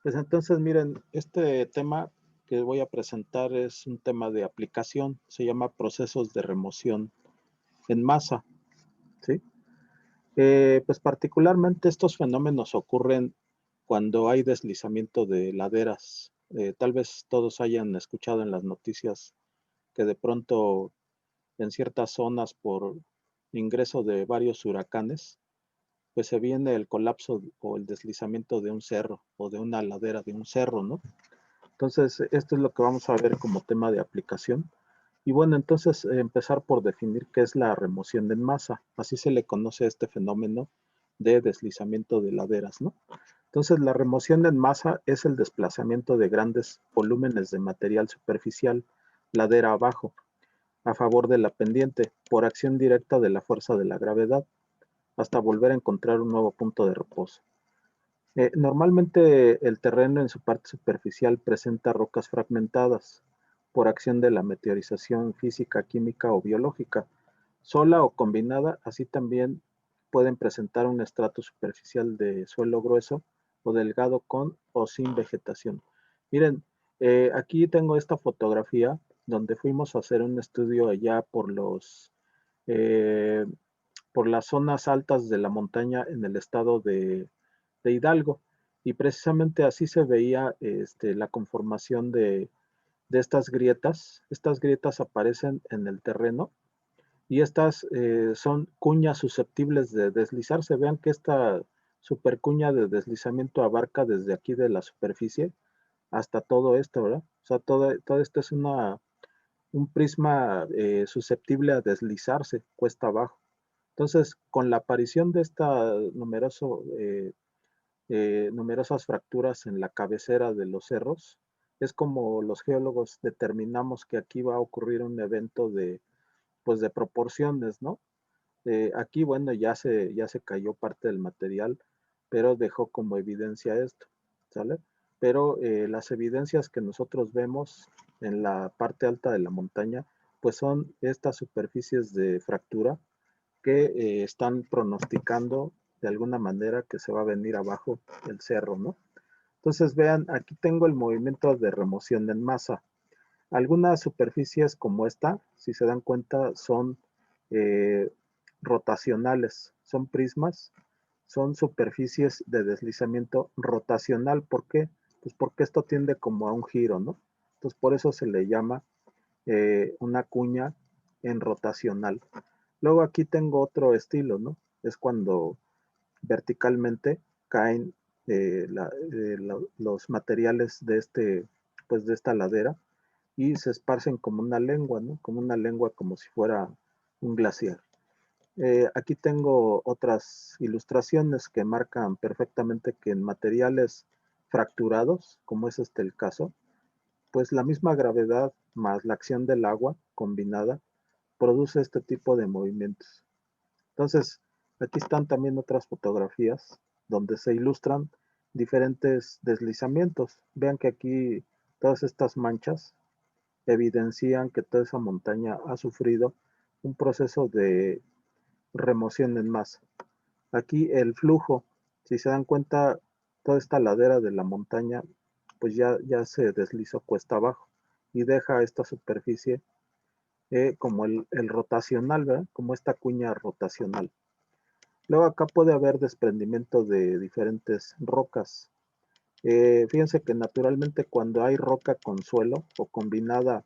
Pues entonces, miren, este tema que voy a presentar es un tema de aplicación, se llama procesos de remoción en masa, ¿sí? Pues particularmente estos fenómenos ocurren cuando hay deslizamiento de laderas. Tal vez todos hayan escuchado en las noticias que de pronto en ciertas zonas por ingreso de varios huracanes, pues se viene el colapso o el deslizamiento de un cerro o de una ladera de un cerro, ¿no? Entonces, esto es lo que vamos a ver como tema de aplicación. Y bueno, entonces empezar por definir qué es la remoción en masa. Así se le conoce a este fenómeno de deslizamiento de laderas, ¿no? Entonces, la remoción en masa es el desplazamiento de grandes volúmenes de material superficial, ladera abajo, a favor de la pendiente, por acción directa de la fuerza de la gravedad, hasta volver a encontrar un nuevo punto de reposo. Normalmente el terreno en su parte superficial presenta rocas fragmentadas por acción de la meteorización física, química o biológica. Sola o combinada, así también pueden presentar un estrato superficial de suelo grueso o delgado con o sin vegetación. Miren, aquí tengo esta fotografía donde fuimos a hacer un estudio allá eh, por las zonas altas de la montaña en el estado de Hidalgo. Y precisamente así se veía la conformación de estas grietas. Estas grietas aparecen en el terreno y estas son cuñas susceptibles de deslizarse. Vean que esta supercuña de deslizamiento abarca desde aquí de la superficie hasta todo esto, ¿verdad? O sea, todo esto es un prisma susceptible a deslizarse cuesta abajo. Entonces, con la aparición de esta numerosas fracturas en la cabecera de los cerros, es como los geólogos determinamos que aquí va a ocurrir un evento pues de proporciones, ¿no? Aquí, bueno, ya se cayó parte del material, pero dejó como evidencia esto, ¿sale? Pero las evidencias que nosotros vemos en la parte alta de la montaña, pues son estas superficies de fractura que están pronosticando de alguna manera que se va a venir abajo el cerro, ¿no? Entonces vean, aquí tengo el movimiento de remoción en masa. Algunas superficies como esta, si se dan cuenta, son eh, rotacionales, son prismas, son superficies de deslizamiento rotacional. ¿Por qué? Pues porque esto tiende como a un giro, ¿no? Entonces por eso se le llama una cuña en rotacional. Luego aquí tengo otro estilo, ¿no? Es cuando verticalmente caen los materiales de pues de esta ladera y se esparcen como una lengua, ¿no? Como una lengua como si fuera un glaciar. Aquí tengo otras ilustraciones que marcan perfectamente que en materiales fracturados, como es este el caso, pues la misma gravedad más la acción del agua combinada produce este tipo de movimientos. Entonces, aquí están también otras fotografías donde se ilustran diferentes deslizamientos. Vean que aquí todas estas manchas evidencian que toda esa montaña ha sufrido un proceso de remoción en masa. Aquí el flujo, si se dan cuenta, toda esta ladera de la montaña, pues ya se deslizó cuesta abajo y deja esta superficie como el rotacional, ¿verdad? Como esta cuña rotacional. Luego acá puede haber desprendimiento de diferentes rocas. Fíjense que naturalmente cuando hay roca con suelo o combinada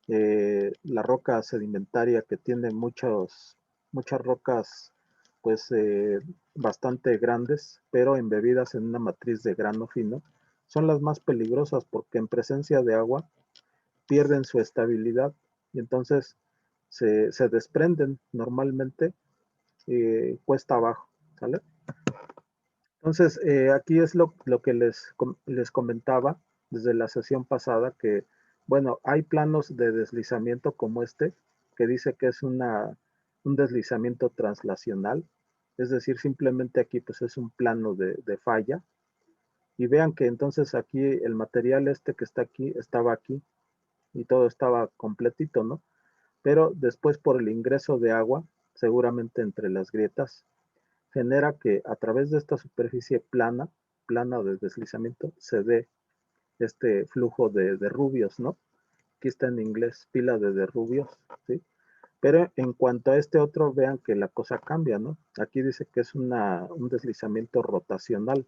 la roca sedimentaria que tiene muchas rocas pues bastante grandes, pero embebidas en una matriz de grano fino, son las más peligrosas porque en presencia de agua pierden su estabilidad y entonces se desprenden normalmente cuesta abajo, ¿sale? Entonces, aquí es lo que les comentaba desde la sesión pasada, que, bueno, hay planos de deslizamiento como este, que dice que es un deslizamiento translacional, es decir, simplemente aquí pues es un plano de falla, y vean que entonces aquí el material este que está aquí, estaba aquí, y todo estaba completito, ¿no? Pero después por el ingreso de agua, seguramente entre las grietas, genera que a través de esta superficie plana plano de deslizamiento se dé este flujo de derrubios, ¿no? Aquí está en inglés, pila de derrubios, ¿sí? Pero en cuanto a este otro, vean que la cosa cambia, ¿no? Aquí dice que es un deslizamiento rotacional,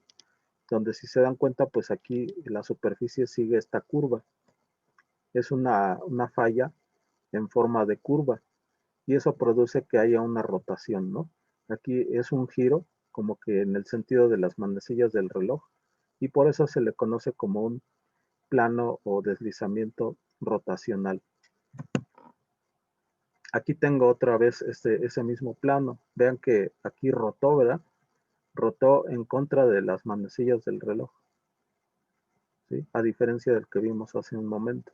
donde si se dan cuenta, pues aquí la superficie sigue esta curva. Es una falla en forma de curva y eso produce que haya una rotación, ¿no? Aquí es un giro, como que en el sentido de las manecillas del reloj, y por eso se le conoce como un plano o deslizamiento rotacional. Aquí tengo otra vez ese mismo plano. Vean que aquí rotó, ¿verdad? Rotó en contra de las manecillas del reloj, ¿sí? A diferencia del que vimos hace un momento.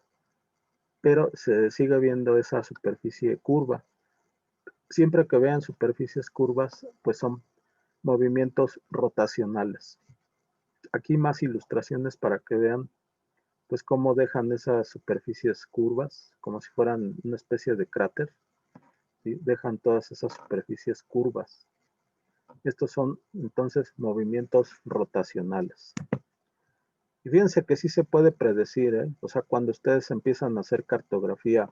Pero se sigue viendo esa superficie curva. Siempre que vean superficies curvas, pues son movimientos rotacionales. Aquí más ilustraciones para que vean pues cómo dejan esas superficies curvas, como si fueran una especie de cráter, ¿sí? Dejan todas esas superficies curvas. Estos son entonces movimientos rotacionales. Y fíjense que sí se puede predecir, ¿eh? O sea, cuando ustedes empiezan a hacer cartografía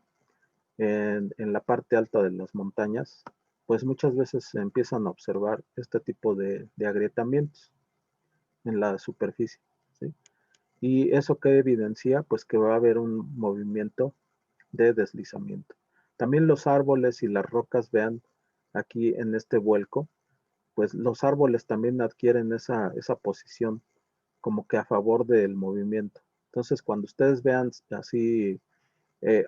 en la parte alta de las montañas, pues muchas veces se empiezan a observar este tipo de agrietamientos en la superficie, ¿sí? Y eso que evidencia, pues que va a haber un movimiento de deslizamiento. También los árboles y las rocas, vean aquí en este vuelco, pues los árboles también adquieren esa posición como que a favor del movimiento. Entonces, cuando ustedes vean así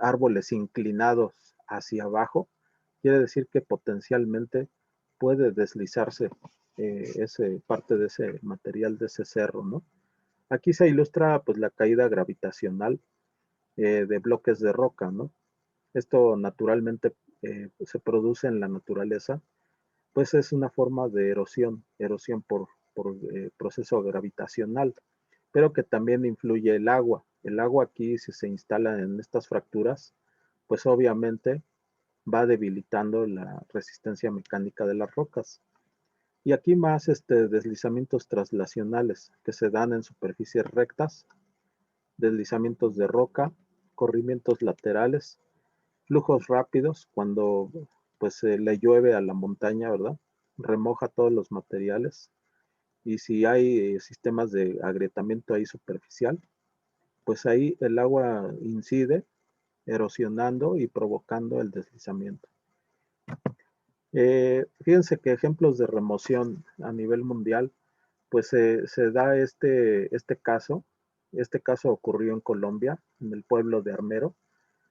árboles inclinados hacia abajo, quiere decir que potencialmente puede deslizarse ese parte de ese material de ese cerro, ¿no? Aquí se ilustra pues la caída gravitacional de bloques de roca, ¿no? Esto naturalmente se produce en la naturaleza, pues es una forma de erosión, erosión por proceso gravitacional, pero que también influye el agua. El agua aquí, si se instala en estas fracturas, pues obviamente va debilitando la resistencia mecánica de las rocas. Y aquí más deslizamientos traslacionales que se dan en superficies rectas, deslizamientos de roca, corrimientos laterales, flujos rápidos cuando pues le llueve a la montaña, ¿verdad? Remoja todos los materiales. Y si hay sistemas de agrietamiento ahí superficial, pues ahí el agua incide, erosionando y provocando el deslizamiento. Fíjense que ejemplos de remoción a nivel mundial, pues se da este caso. Este caso ocurrió en Colombia, en el pueblo de Armero.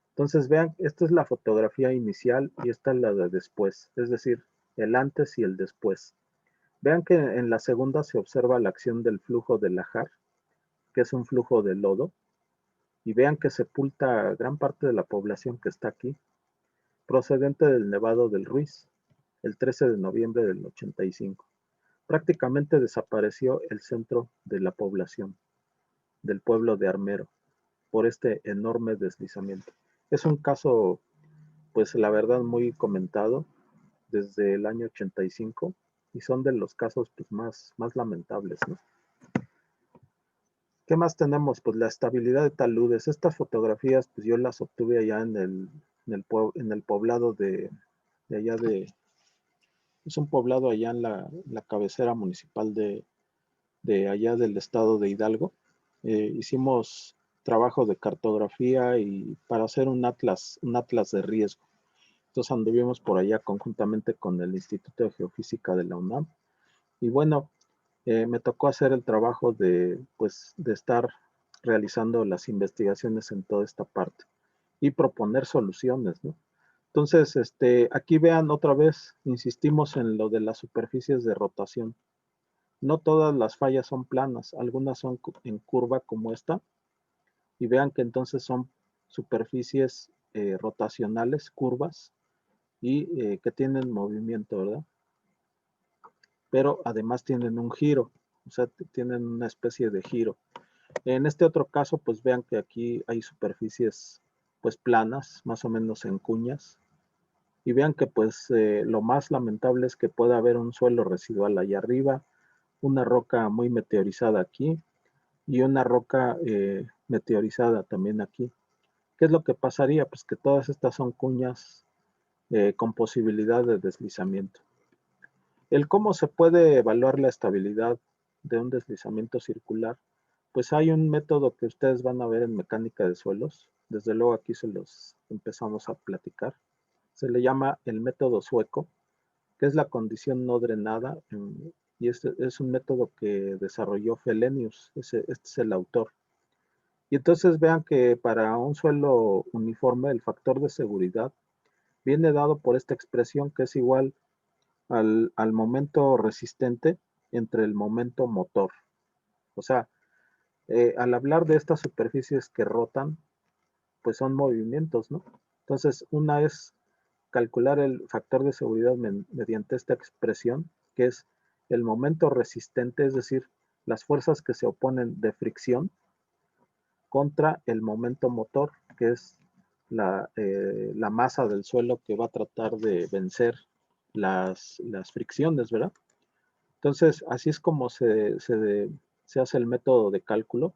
Entonces vean, esta es la fotografía inicial y esta es la de después, es decir, el antes y el después. Vean que en la segunda se observa la acción del flujo del lajar, que es un flujo de lodo, y vean que sepulta gran parte de la población que está aquí, procedente del Nevado del Ruiz, el 13 de noviembre del 85. Prácticamente desapareció el centro de la población del pueblo de Armero por este enorme deslizamiento. Es un caso, pues la verdad, muy comentado desde el año 85 y son de los casos pues, más lamentables, ¿no? ¿Qué más tenemos? Pues la estabilidad de taludes. Estas fotografías, pues yo las obtuve allá en el poblado de allá es un poblado allá en la cabecera municipal de allá del estado de Hidalgo. Hicimos trabajo de cartografía y para hacer un atlas de riesgo. Entonces anduvimos por allá conjuntamente con el Instituto de Geofísica de la UNAM. Y bueno, me tocó hacer el trabajo pues, de estar realizando las investigaciones en toda esta parte y proponer soluciones, ¿no? Entonces, aquí vean otra vez, insistimos en lo de las superficies de rotación. No todas las fallas son planas, algunas son en curva como esta, y vean que entonces son superficies rotacionales, curvas, y que tienen movimiento, ¿verdad? Pero además tienen un giro, o sea, tienen una especie de giro. En este otro caso, pues vean que aquí hay superficies pues planas, más o menos en cuñas, y vean que pues lo más lamentable es que pueda haber un suelo residual allá arriba, una roca muy meteorizada aquí y una roca meteorizada también aquí. ¿Qué es lo que pasaría? Pues que todas estas son cuñas con posibilidad de deslizamiento. El cómo se puede evaluar la estabilidad de un deslizamiento circular, pues hay un método que ustedes van a ver en mecánica de suelos. Desde luego aquí se los empezamos a platicar. Se le llama el método sueco, que es la condición no drenada, y este es un método que desarrolló Felenius, este es el autor. Y entonces vean que para un suelo uniforme el factor de seguridad viene dado por esta expresión que es igual al momento resistente entre el momento motor. O sea, al hablar de estas superficies que rotan, pues son movimientos, ¿no? Entonces, una es calcular el factor de seguridad mediante esta expresión, que es el momento resistente, es decir, las fuerzas que se oponen de fricción contra el momento motor, que es la masa del suelo que va a tratar de vencer las fricciones, ¿verdad? Entonces, así es como se hace el método de cálculo.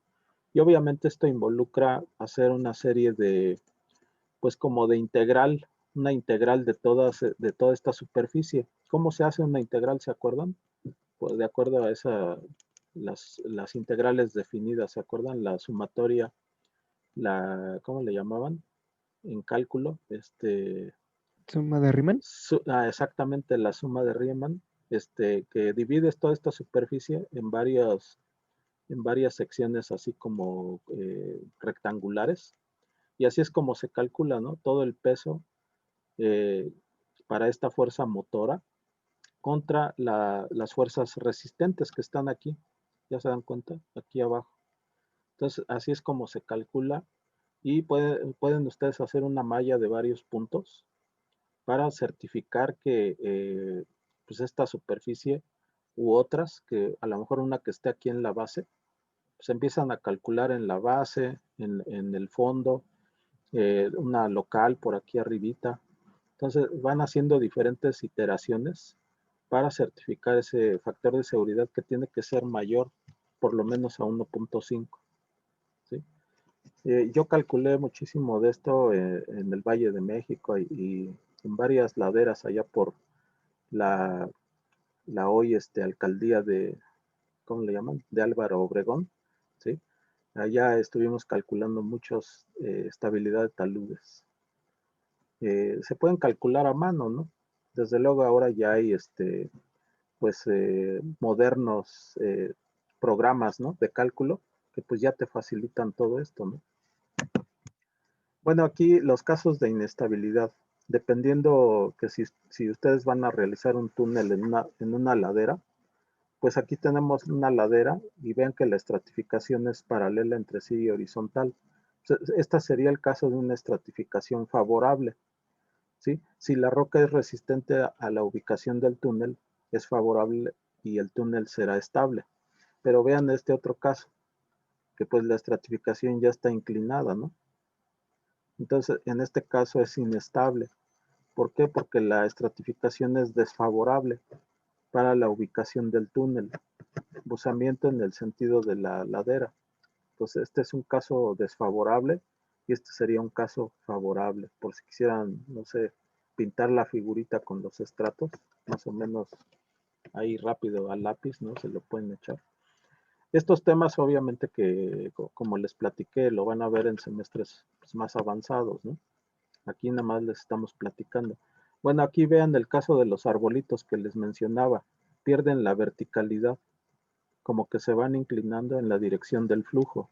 Y obviamente esto involucra hacer una serie de, pues como de integral, una integral de toda esta superficie. ¿Cómo se hace una integral? ¿Se acuerdan? Pues de acuerdo a las integrales definidas, ¿se acuerdan? La sumatoria, ¿cómo le llamaban? En cálculo, ¿Suma de Riemann? exactamente la suma de Riemann, que divides toda esta superficie en varias secciones así como rectangulares, y así es como se calcula, ¿no? Todo el peso eh, para esta fuerza motora contra las fuerzas resistentes que están aquí, ya se dan cuenta, aquí abajo. Entonces, así es como se calcula y pueden ustedes hacer una malla de varios puntos para certificar que pues esta superficie u otras, que a lo mejor una que esté aquí en la base, se empiezan a calcular en la base, en el fondo, una local por aquí arribita. Entonces van haciendo diferentes iteraciones para certificar ese factor de seguridad que tiene que ser mayor por lo menos a 1.5. ¿Sí? Yo calculé muchísimo de esto en el Valle de México y en varias laderas allá por la, la hoy alcaldía de, ¿cómo le llaman? De Álvaro Obregón, ¿sí? Allá estuvimos calculando muchos estabilidad de taludes. Se pueden calcular a mano, ¿no? Desde luego ahora ya hay pues modernos programas, ¿no? De cálculo que pues ya te facilitan todo esto, ¿no? Bueno, aquí los casos de inestabilidad, dependiendo que si ustedes van a realizar un túnel en una ladera, pues aquí tenemos una ladera y vean que la estratificación es paralela entre sí y horizontal. Esta sería el caso de una estratificación favorable, ¿sí? Si la roca es resistente a la ubicación del túnel, es favorable y el túnel será estable. Pero vean este otro caso, que pues la estratificación ya está inclinada, ¿no? Entonces, en este caso es inestable. ¿Por qué? Porque la estratificación es desfavorable para la ubicación del túnel. Buzamiento en el sentido de la ladera. Entonces, este es un caso desfavorable y este sería un caso favorable. Por si quisieran, no sé, pintar la figurita con los estratos, más o menos ahí rápido al lápiz, ¿no? Se lo pueden echar. Estos temas, obviamente, que como les platiqué, lo van a ver en semestres pues, más avanzados, ¿no? Aquí nada más les estamos platicando. Bueno, aquí vean el caso de los arbolitos que les mencionaba. Pierden la verticalidad, como que se van inclinando en la dirección del flujo.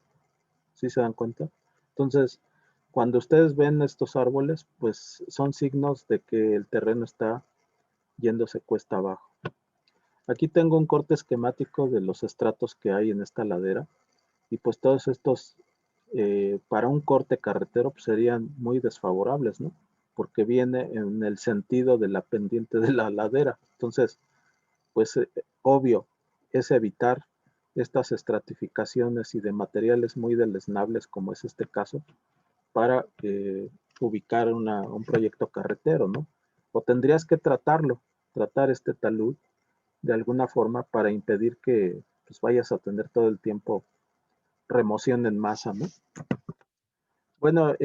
¿Sí se dan cuenta? Entonces, cuando ustedes ven estos árboles, pues son signos de que el terreno está yéndose cuesta abajo. Aquí tengo un corte esquemático de los estratos que hay en esta ladera y pues todos estos para un corte carretero pues, serían muy desfavorables, ¿no? Porque viene en el sentido de la pendiente de la ladera. Entonces, pues obvio, es evitar estas estratificaciones y de materiales muy deleznables, como es este caso, para ubicar un proyecto carretero, ¿no? O tendrías que tratar este talud de alguna forma para impedir que pues, vayas a tener todo el tiempo remoción en masa, ¿no? Bueno,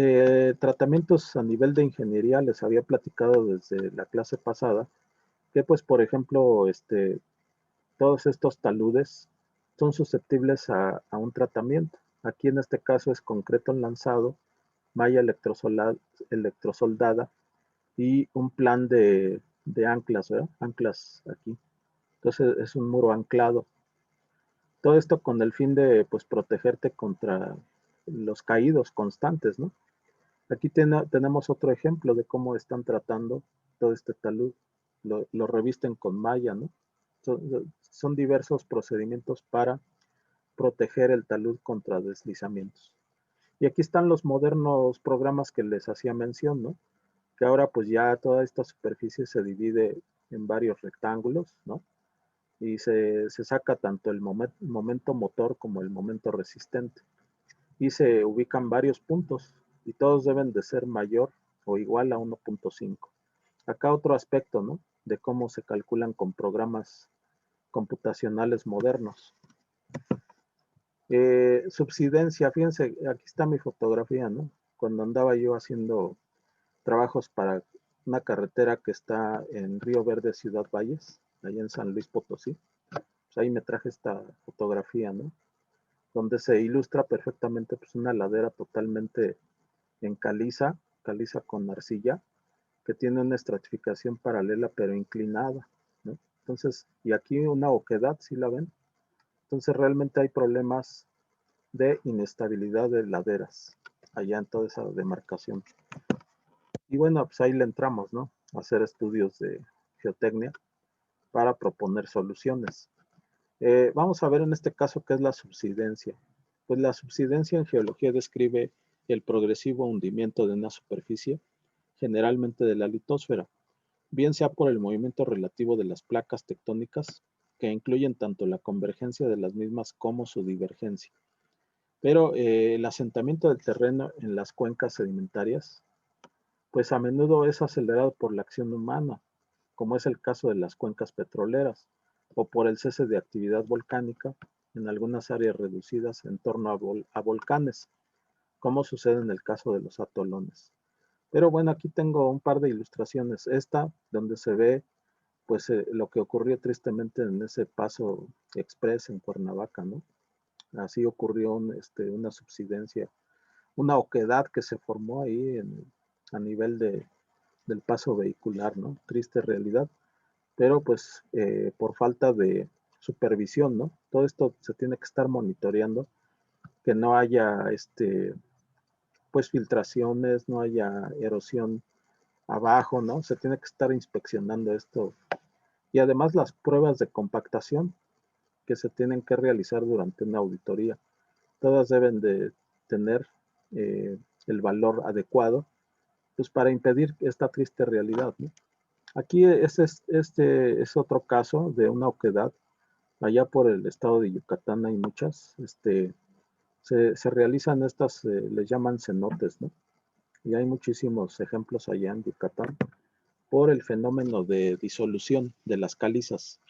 tratamientos a nivel de ingeniería les había platicado desde la clase pasada que pues por ejemplo todos estos taludes son susceptibles a un tratamiento. Aquí en este caso es concreto enlanzado, malla electrosoldada y un plan de anclas, ¿verdad? Anclas aquí. Entonces es un muro anclado. Todo esto con el fin de pues protegerte contra los caídos constantes, ¿no? Aquí tenemos otro ejemplo de cómo están tratando todo este talud. Lo revisten con malla, ¿no? Son diversos procedimientos para proteger el talud contra deslizamientos. Y aquí están los modernos programas que les hacía mención, ¿no? Que ahora pues ya toda esta superficie se divide en varios rectángulos, ¿no? Y se saca tanto el momento motor como el momento resistente. Y se ubican varios puntos y todos deben de ser mayor o igual a 1.5. Acá otro aspecto, ¿no? De cómo se calculan con programas computacionales modernos. Subsidencia, fíjense, aquí está mi fotografía, ¿no? Cuando andaba yo haciendo trabajos para una carretera que está en Río Verde, Ciudad Valles, allá en San Luis Potosí. Pues ahí me traje esta fotografía, ¿no? Donde se ilustra perfectamente pues, una ladera totalmente en caliza con arcilla, que tiene una estratificación paralela pero inclinada, ¿no? Entonces, y aquí una oquedad, ¿sí la ven? Entonces realmente hay problemas de inestabilidad de laderas allá en toda esa demarcación. Y bueno, pues ahí le entramos, ¿no? A hacer estudios de geotecnia para proponer soluciones. Vamos a ver en este caso qué es la subsidencia. Pues la subsidencia en geología describe el progresivo hundimiento de una superficie, generalmente de la litosfera, bien sea por el movimiento relativo de las placas tectónicas, que incluyen tanto la convergencia de las mismas como su divergencia. Pero el asentamiento del terreno en las cuencas sedimentarias, pues a menudo es acelerado por la acción humana, como es el caso de las cuencas petroleras, o por el cese de actividad volcánica en algunas áreas reducidas en torno a volcanes, como sucede en el caso de los atolones. Pero bueno, aquí tengo un par de ilustraciones. Esta, donde se ve pues lo que ocurrió tristemente en ese paso express en Cuernavaca, ¿no? Así ocurrió una subsidencia, una oquedad que se formó ahí a nivel del paso vehicular, ¿no? Triste realidad, pero pues por falta de supervisión, ¿no? Todo esto se tiene que estar monitoreando, que no haya pues filtraciones, no haya erosión abajo, ¿no? Se tiene que estar inspeccionando esto. Y además las pruebas de compactación que se tienen que realizar durante una auditoría, todas deben de tener el valor adecuado, pues para impedir esta triste realidad, ¿no? Aquí este es otro caso de una oquedad. Allá por el estado de Yucatán hay muchas. Se realizan estas, les llaman cenotes, ¿no? Y hay muchísimos ejemplos allá en Yucatán por el fenómeno de disolución de las calizas.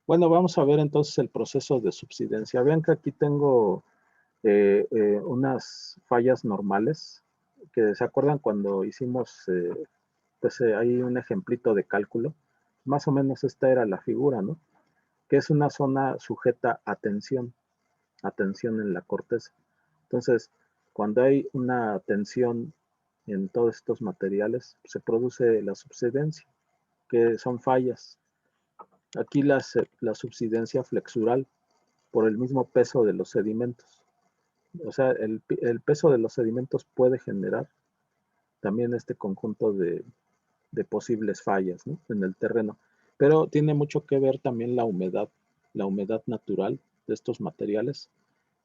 Bueno, vamos a ver entonces el proceso de subsidencia. Vean que aquí tengo unas fallas normales, que se acuerdan cuando hicimos, pues hay un ejemplito de cálculo. Más o menos esta era la figura, ¿no? Que es una zona sujeta a tensión en la corteza. Entonces, cuando hay una tensión en todos estos materiales, se produce la subsidencia, que son fallas. Aquí la subsidencia flexural por el mismo peso de los sedimentos. O sea, el peso de los sedimentos puede generar también este conjunto de posibles fallas, ¿no? En el terreno. Pero tiene mucho que ver también la humedad natural de estos materiales.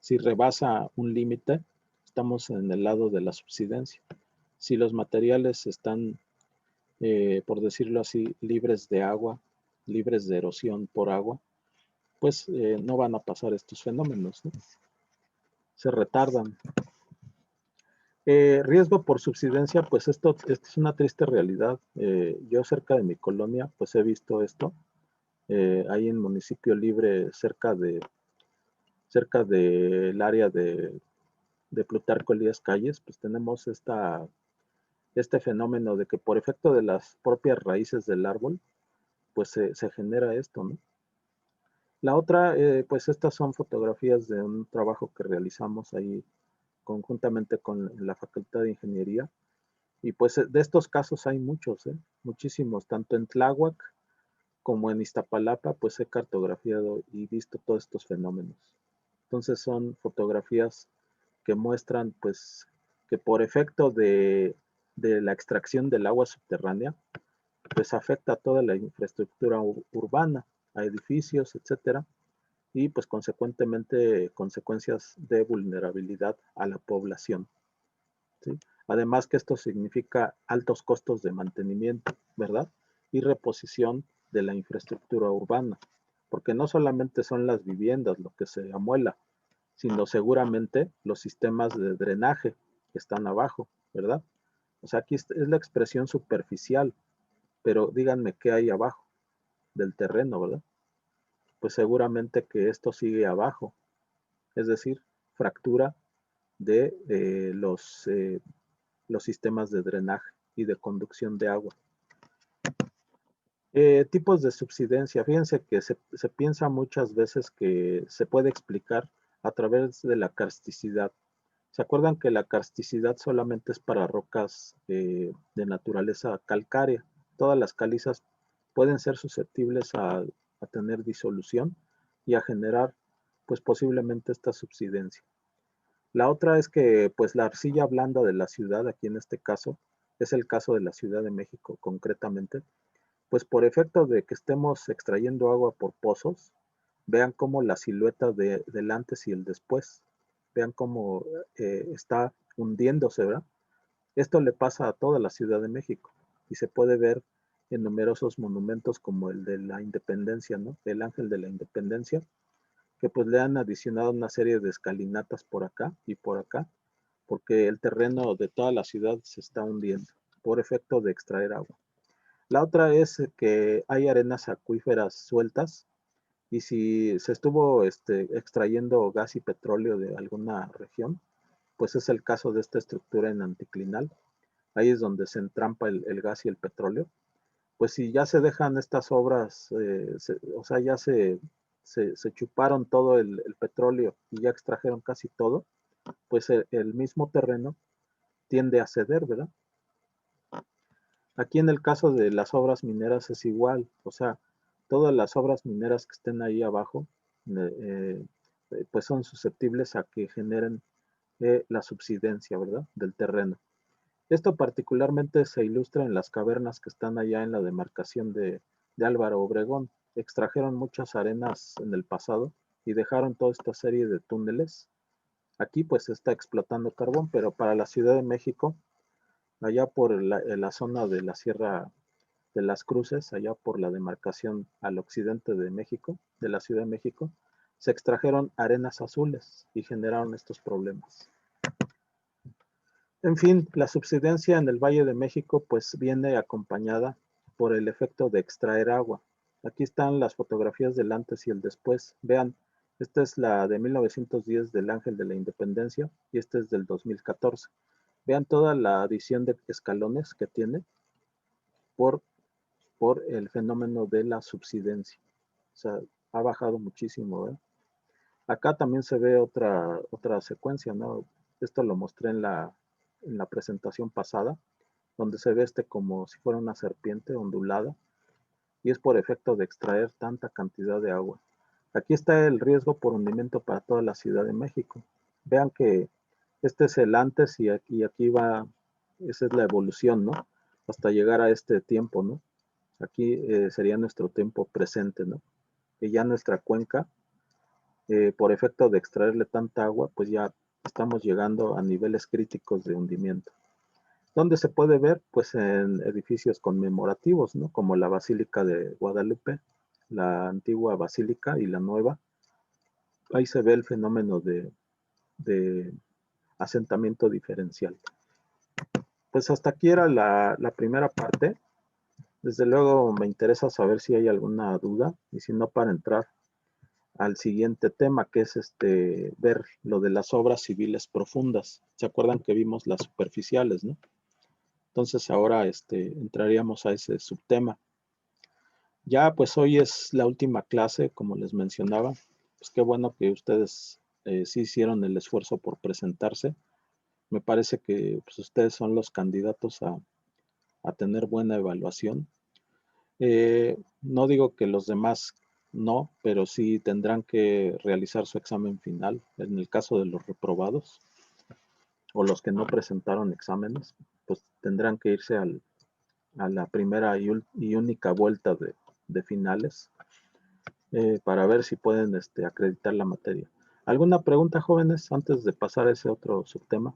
Si rebasa un límite, estamos en el lado de la subsidencia. Si los materiales están, por decirlo así, libres de agua, libres de erosión por agua, pues no van a pasar estos fenómenos, ¿no? Se retardan. Riesgo por subsidencia, pues esto es una triste realidad. Yo cerca de mi colonia, pues he visto esto. ahí en Municipio Libre, cerca del área de Plutarco Elías Calles, pues tenemos este fenómeno de que por efecto de las propias raíces del árbol, pues se genera esto, ¿no? La otra, pues estas son fotografías de un trabajo que realizamos ahí conjuntamente con la Facultad de Ingeniería. Y pues de estos casos hay muchos, muchísimos, tanto en Tláhuac como en Iztapalapa, pues he cartografiado y visto todos estos fenómenos. Entonces son fotografías que muestran pues que por efecto de la extracción del agua subterránea, pues afecta a toda la infraestructura urbana, a edificios, etcétera, y pues consecuentemente consecuencias de vulnerabilidad a la población, ¿sí? Además que esto significa altos costos de mantenimiento, ¿verdad? Y reposición de la infraestructura urbana, porque no solamente son las viviendas lo que se amuela, sino seguramente los sistemas de drenaje que están abajo, ¿verdad? O sea, aquí es la expresión superficial, pero díganme qué hay abajo del terreno, ¿verdad? Pues seguramente que esto sigue abajo, es decir, fractura de los sistemas de drenaje y de conducción de agua. Tipos de subsidencia. Fíjense que se piensa muchas veces que se puede explicar a través de la karsticidad. ¿Se acuerdan que la karsticidad solamente es para rocas de naturaleza calcárea? Todas las calizas pueden ser susceptibles a tener disolución y a generar, pues posiblemente esta subsidencia. La otra es que, pues la arcilla blanda de la ciudad, aquí en este caso, es el caso de la Ciudad de México concretamente, pues por efecto de que estemos extrayendo agua por pozos, vean cómo la silueta del antes y el después, vean cómo está hundiéndose, ¿verdad? Esto le pasa a toda la Ciudad de México y se puede ver en numerosos monumentos como el de la Independencia, ¿no? El Ángel de la Independencia, que pues le han adicionado una serie de escalinatas por acá y por acá, porque el terreno de toda la ciudad se está hundiendo por efecto de extraer agua. La otra es que hay arenas acuíferas sueltas y si se estuvo extrayendo gas y petróleo de alguna región, pues es el caso de esta estructura en anticlinal. Ahí es donde se entrampa el gas y el petróleo. Pues si ya se dejan estas obras, o sea, ya se chuparon todo el petróleo y ya extrajeron casi todo, pues el mismo terreno tiende a ceder, ¿verdad? Aquí en el caso de las obras mineras es igual, o sea, todas las obras mineras que estén ahí abajo, pues son susceptibles a que generen la subsidencia, ¿verdad? Del terreno. Esto particularmente se ilustra en las cavernas que están allá en la demarcación de Álvaro Obregón. Extrajeron muchas arenas en el pasado y dejaron toda esta serie de túneles. Aquí pues se está explotando carbón, pero para la Ciudad de México, allá por la zona de la Sierra de las Cruces, allá por la demarcación al occidente de México, de la Ciudad de México, se extrajeron arenas azules y generaron estos problemas. En fin, la subsidencia en el Valle de México pues viene acompañada por el efecto de extraer agua. Aquí están las fotografías del antes y el después. Vean, esta es la de 1910 del Ángel de la Independencia y esta es del 2014. Vean toda la adición de escalones que tiene por, por el fenómeno de la subsidencia. O sea, ha bajado muchísimo, ¿eh? Acá también se ve otra secuencia, ¿no? Esto lo mostré en la presentación pasada, donde se ve como si fuera una serpiente ondulada, y es por efecto de extraer tanta cantidad de agua. Aquí está el riesgo por hundimiento para toda la Ciudad de México. Vean que este es el antes y aquí va, esa es la evolución, ¿no? Hasta llegar a este tiempo, ¿no? Aquí sería nuestro tiempo presente, ¿no? Que ya nuestra cuenca, por efecto de extraerle tanta agua, pues ya estamos llegando a niveles críticos de hundimiento. ¿Dónde se puede ver? Pues en edificios conmemorativos, ¿no? Como la Basílica de Guadalupe, la antigua basílica y la nueva. Ahí se ve el fenómeno de asentamiento diferencial. Pues hasta aquí era la primera parte. Desde luego me interesa saber si hay alguna duda y si no, para entrar al siguiente tema, que es ver lo de las obras civiles profundas. ¿Se acuerdan que vimos las superficiales, no? Entonces ahora entraríamos a ese subtema. Ya pues hoy es la última clase, como les mencionaba. Pues qué bueno que ustedes sí hicieron el esfuerzo por presentarse. Me parece que pues, ustedes son los candidatos a tener buena evaluación. No digo que los demás no, pero sí tendrán que realizar su examen final. En el caso de los reprobados o los que no presentaron exámenes, pues tendrán que irse a la primera y única vuelta de finales para ver si pueden acreditar la materia. ¿Alguna pregunta, jóvenes, antes de pasar a ese otro subtema?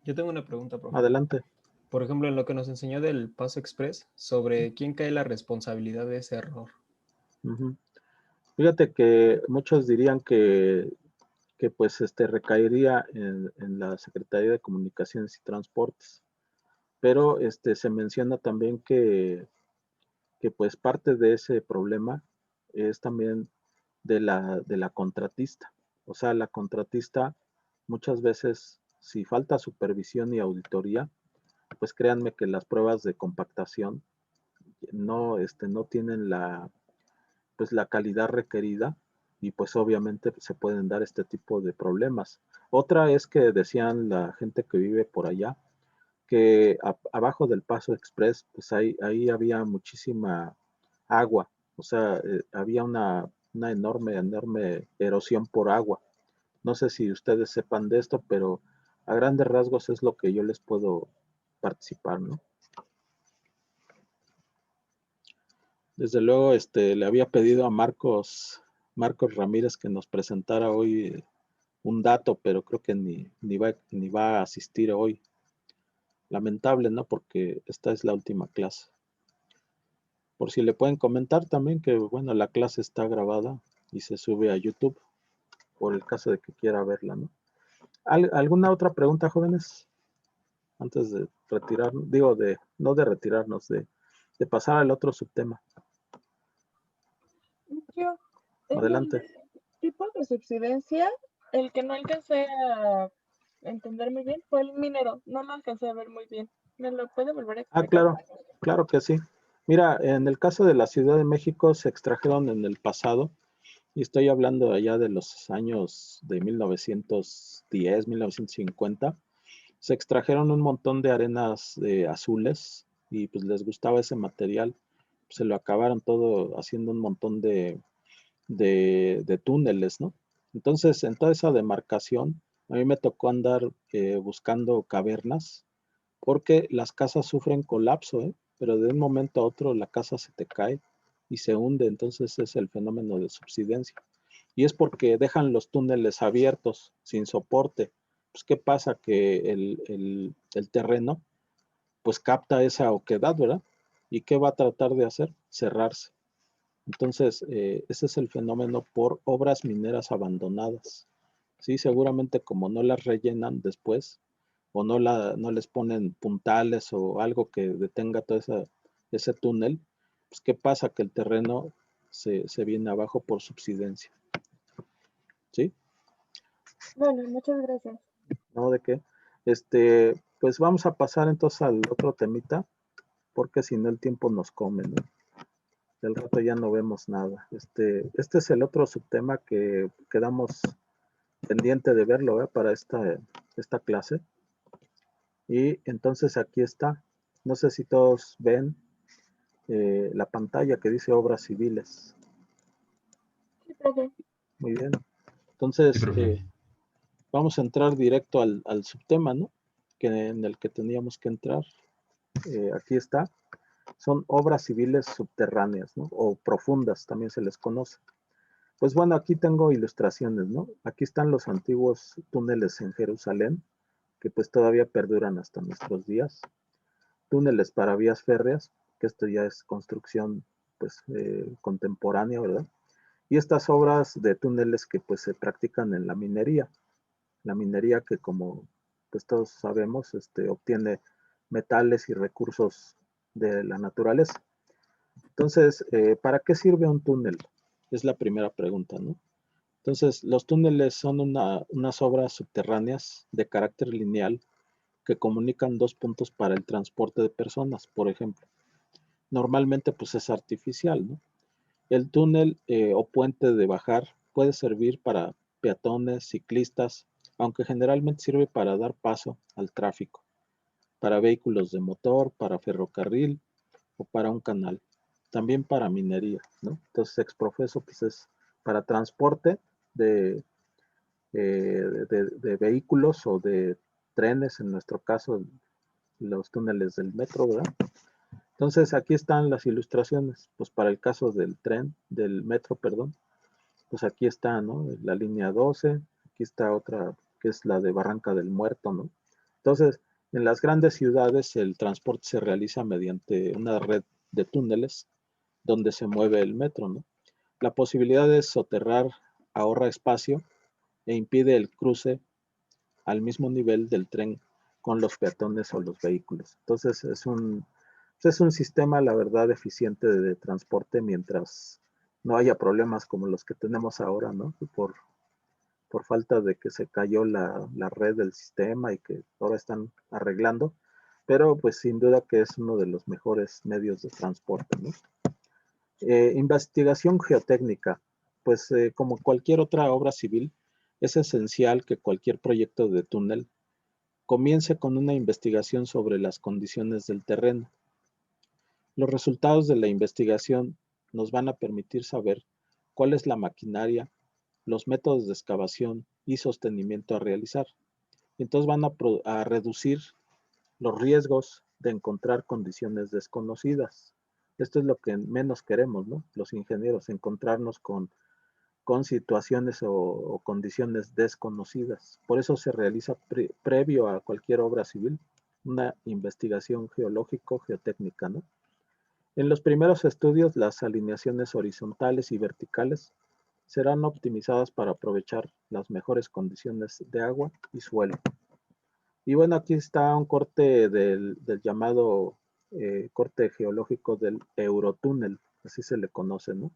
Yo tengo una pregunta, profe. Adelante. Por ejemplo, en lo que nos enseñó del paso express, sobre quién cae la responsabilidad de ese error. Fíjate que muchos dirían que pues recaería en la Secretaría de Comunicaciones y Transportes, pero se menciona también que pues parte de ese problema es también de la contratista. O sea, la contratista muchas veces, si falta supervisión y auditoría, pues créanme que las pruebas de compactación no tienen pues la calidad requerida y pues obviamente se pueden dar este tipo de problemas. Otra es que decían la gente que vive por allá que abajo del Paso Express pues ahí había muchísima agua, o sea, había una enorme erosión por agua. No sé si ustedes sepan de esto, pero a grandes rasgos es lo que yo les puedo participar, ¿no? Desde luego, le había pedido a Marcos Ramírez que nos presentara hoy un dato, pero creo que ni va a asistir hoy. Lamentable, ¿no? Porque esta es la última clase. Por si le pueden comentar también que, bueno, la clase está grabada y se sube a YouTube, por el caso de que quiera verla, ¿no? ¿Alguna otra pregunta, jóvenes? Antes de retirarnos, digo, no de retirarnos, de pasar al otro subtema. Yo, en Adelante. el tipo de subsidencia, el que no alcancé a entender muy bien fue el minero. No lo alcancé a ver muy bien. ¿Me lo puede volver a explicar? Claro que sí. Mira, en el caso de la Ciudad de México se extrajeron en el pasado, y estoy hablando allá de los años de 1910, 1950, se extrajeron un montón de arenas azules y pues les gustaba ese material. Se lo acabaron todo haciendo un montón de túneles, ¿no? Entonces, en toda esa demarcación, a mí me tocó andar buscando cavernas porque las casas sufren colapso, ¿eh? Pero de un momento a otro la casa se te cae y se hunde, entonces es el fenómeno de subsidencia. Y es porque dejan los túneles abiertos, sin soporte. Pues, ¿qué pasa? Que el terreno, pues capta esa oquedad, ¿verdad? ¿Y qué va a tratar de hacer? Cerrarse. Entonces, ese es el fenómeno por obras mineras abandonadas. Sí, seguramente como no las rellenan después, o no les ponen puntales o algo que detenga todo ese túnel, pues ¿qué pasa? Que el terreno se viene abajo por subsidencia. ¿Sí? Bueno, muchas gracias. ¿No? ¿De qué? Pues vamos a pasar entonces al otro temita, porque si no el tiempo nos come, ¿no? Del rato ya no vemos nada. Este es el otro subtema que quedamos pendiente de verlo, para esta clase. Y entonces aquí está. No sé si todos ven la pantalla que dice obras civiles. Sí, profe. Muy bien. Entonces, vamos a entrar directo al subtema, ¿no? En el que teníamos que entrar. Aquí está. Son obras civiles subterráneas, ¿no? O profundas, también se les conoce. Pues bueno, aquí tengo ilustraciones, ¿no? Aquí están los antiguos túneles en Jerusalén, que pues todavía perduran hasta nuestros días. Túneles para vías férreas, que esto ya es construcción pues contemporánea, ¿verdad? Y estas obras de túneles que pues se practican en la minería que como pues todos sabemos obtiene metales y recursos de la naturaleza. Entonces, ¿para qué sirve un túnel? Es la primera pregunta, ¿no? Entonces, los túneles son unas obras subterráneas de carácter lineal que comunican dos puntos para el transporte de personas, por ejemplo. Normalmente, pues es artificial, ¿no? El túnel o puente de bajar puede servir para peatones, ciclistas, aunque generalmente sirve para dar paso al tráfico, para vehículos de motor, para ferrocarril o para un canal, también para minería, ¿no? Entonces, exprofeso pues es para transporte de, de vehículos o de trenes, en nuestro caso los túneles del metro, ¿verdad? Entonces aquí están las ilustraciones, pues para el caso del tren, del metro, perdón, pues aquí está, ¿no? La línea 12, aquí está otra que es la de Barranca del Muerto, ¿no? Entonces, en las grandes ciudades el transporte se realiza mediante una red de túneles donde se mueve el metro, ¿no? La posibilidad de soterrar ahorra espacio e impide el cruce al mismo nivel del tren con los peatones o los vehículos. Entonces, es un sistema, la verdad, eficiente de transporte mientras no haya problemas como los que tenemos ahora, ¿no? Por falta de que se cayó la red del sistema y que ahora están arreglando, pero pues sin duda que es uno de los mejores medios de transporte, ¿no? Investigación geotécnica, pues como cualquier otra obra civil, es esencial que cualquier proyecto de túnel comience con una investigación sobre las condiciones del terreno. Los resultados de la investigación nos van a permitir saber cuál es la maquinaria, los métodos de excavación y sostenimiento a realizar. Entonces van a reducir los riesgos de encontrar condiciones desconocidas. Esto es lo que menos queremos, ¿no? Los ingenieros, encontrarnos con situaciones o condiciones desconocidas. Por eso se realiza previo a cualquier obra civil una investigación geológico-geotécnica, ¿no? En los primeros estudios, las alineaciones horizontales y verticales serán optimizadas para aprovechar las mejores condiciones de agua y suelo. Y bueno, aquí está un corte del llamado corte geológico del Eurotúnel, así se le conoce, ¿no?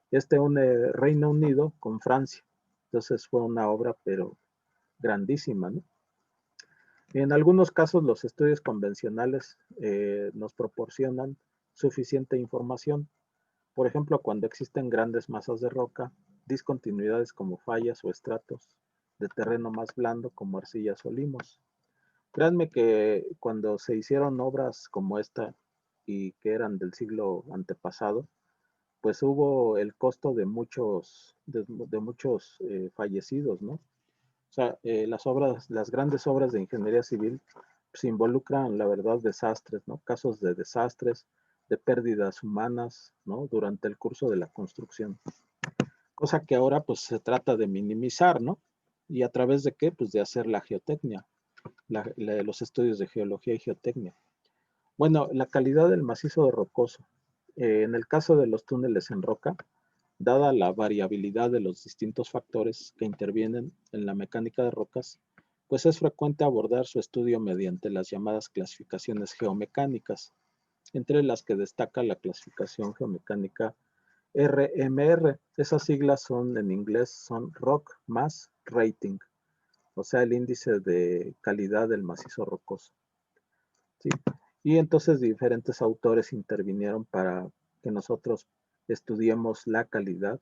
Este une Reino Unido con Francia. Entonces fue una obra, pero grandísima, ¿no? En algunos casos, los estudios convencionales nos proporcionan suficiente información. Por ejemplo, cuando existen grandes masas de roca, discontinuidades como fallas o estratos de terreno más blando como arcillas o limos. Créanme que cuando se hicieron obras como esta y que eran del siglo antepasado, pues hubo el costo de muchos, fallecidos, ¿no? O sea, las grandes obras de ingeniería civil pues, involucran, la verdad, desastres, ¿no? Casos de desastres, de pérdidas humanas, ¿no? Durante el curso de la construcción. Cosa que ahora, pues, se trata de minimizar, ¿no? ¿Y a través de qué? Pues de hacer la geotecnia, los estudios de geología y geotecnia. Bueno, la calidad del macizo rocoso. En el caso de los túneles en roca, dada la variabilidad de los distintos factores que intervienen en la mecánica de rocas, pues es frecuente abordar su estudio mediante las llamadas clasificaciones geomecánicas, entre las que destaca la clasificación geomecánica RMR. Esas siglas son en inglés, son Rock Mass Rating, o sea, el índice de calidad del macizo rocoso. ¿Sí? Y entonces diferentes autores intervinieron para que nosotros estudiemos la calidad,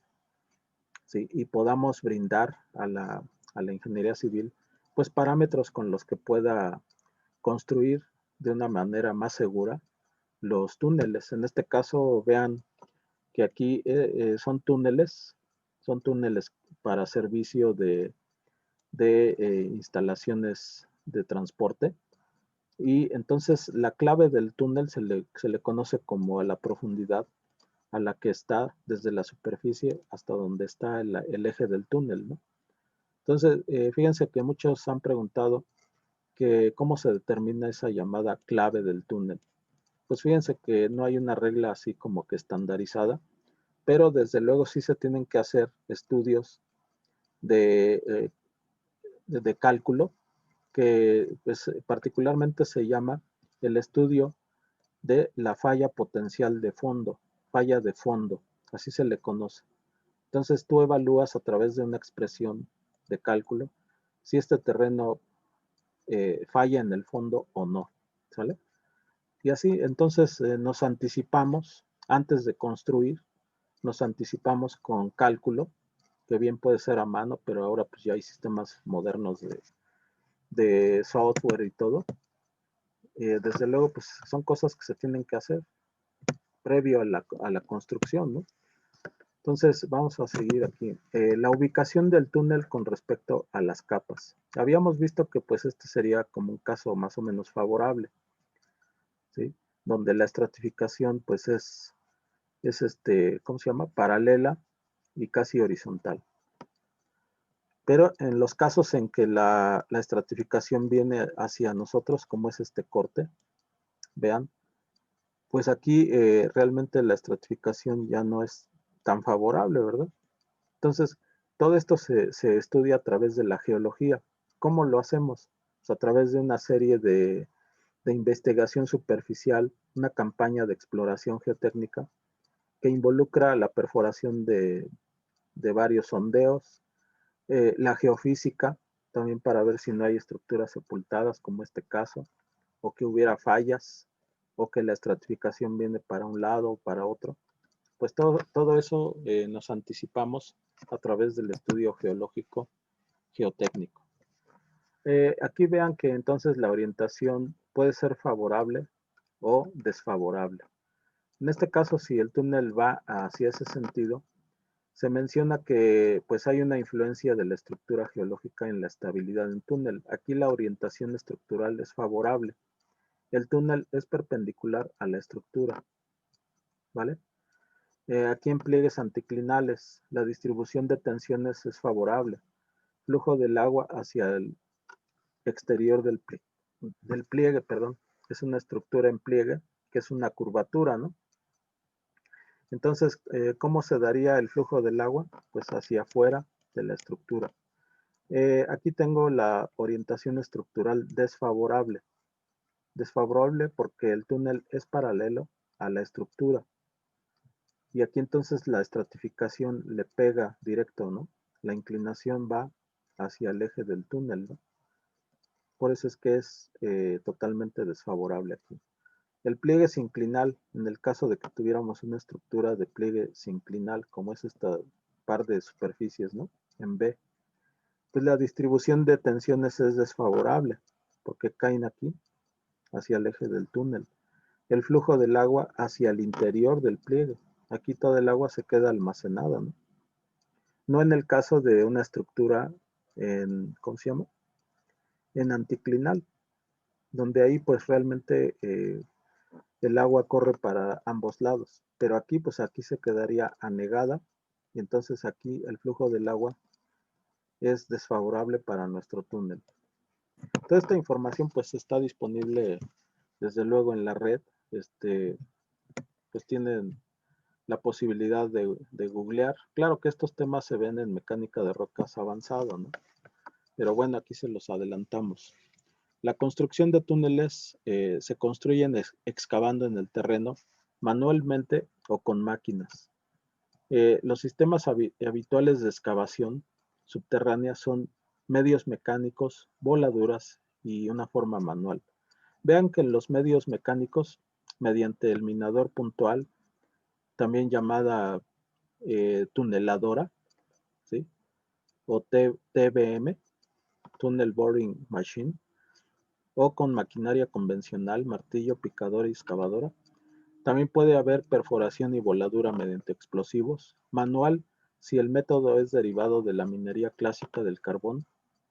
¿sí? Y podamos brindar a la ingeniería civil pues parámetros con los que pueda construir de una manera más segura los túneles. En este caso, vean que aquí son túneles para servicio de instalaciones de transporte. Y entonces la clave del túnel se le conoce como la profundidad a la que está desde la superficie hasta donde está el eje del túnel, ¿no? Entonces, fíjense que muchos han preguntado que cómo se determina esa llamada clave del túnel. Pues fíjense que no hay una regla así como que estandarizada, pero desde luego sí se tienen que hacer estudios de cálculo que pues, particularmente se llama el estudio de la falla potencial de fondo, falla de fondo, así se le conoce. Entonces tú evalúas a través de una expresión de cálculo si este terreno falla en el fondo o no, ¿sale? Y así, entonces nos anticipamos, antes de construir, nos anticipamos con cálculo, que bien puede ser a mano, pero ahora pues ya hay sistemas modernos de software y todo. Desde luego, pues son cosas que se tienen que hacer previo a la construcción, ¿no? Entonces, vamos a seguir aquí. La ubicación del túnel con respecto a las capas. Habíamos visto que pues este sería como un caso más o menos favorable, ¿sí? Donde la estratificación pues es ¿cómo se llama? Paralela y casi horizontal. Pero en los casos en que la estratificación viene hacia nosotros, como es este corte, vean, pues aquí realmente la estratificación ya no es tan favorable, ¿verdad? Entonces, todo esto se estudia a través de la geología. ¿Cómo lo hacemos? Pues a través de una serie de investigación superficial, una campaña de exploración geotécnica que involucra la perforación de varios sondeos, la geofísica, también para ver si no hay estructuras sepultadas, como este caso, o que hubiera fallas, o que la estratificación viene para un lado o para otro. Pues todo eso nos anticipamos a través del estudio geológico geotécnico. Aquí vean que entonces la orientación puede ser favorable o desfavorable. En este caso, si el túnel va hacia ese sentido, se menciona que pues hay una influencia de la estructura geológica en la estabilidad del túnel. Aquí la orientación estructural es favorable. El túnel es perpendicular a la estructura, ¿vale? Aquí en pliegues anticlinales, la distribución de tensiones es favorable. Flujo del agua hacia el exterior del pliegue, perdón. Es una estructura en pliegue, que es una curvatura, ¿no? Entonces, ¿cómo se daría el flujo del agua? Pues hacia afuera de la estructura. Aquí tengo la orientación estructural desfavorable. Desfavorable porque el túnel es paralelo a la estructura. Y aquí entonces la estratificación le pega directo, ¿no? La inclinación va hacia el eje del túnel, ¿no? Por eso es que es totalmente desfavorable aquí. El pliegue sinclinal, en el caso de que tuviéramos una estructura de pliegue sinclinal, como es esta par de superficies, ¿no? En B, pues la distribución de tensiones es desfavorable, porque caen aquí, hacia el eje del túnel. El flujo del agua hacia el interior del pliegue. Aquí todo el agua se queda almacenada, ¿no? No en el caso de una estructura en, ¿cómo se llama? En anticlinal, donde ahí pues realmente el agua corre para ambos lados. Pero aquí, pues aquí se quedaría anegada y entonces aquí el flujo del agua es desfavorable para nuestro túnel. Toda esta información pues está disponible desde luego en la red. Pues tienen la posibilidad de googlear. Claro que estos temas se ven en mecánica de rocas avanzado, ¿no? Pero bueno, aquí se los adelantamos. La construcción de túneles se construyen excavando en el terreno manualmente o con máquinas. Los sistemas habituales de excavación subterránea son medios mecánicos, voladuras y una forma manual. Vean que los medios mecánicos, mediante el minador puntual, también llamada tuneladora, ¿sí? O TBM, Tunnel Boring Machine, o con maquinaria convencional, martillo, picadora y excavadora. También puede haber perforación y voladura mediante explosivos. Manual, si el método es derivado de la minería clásica del carbón,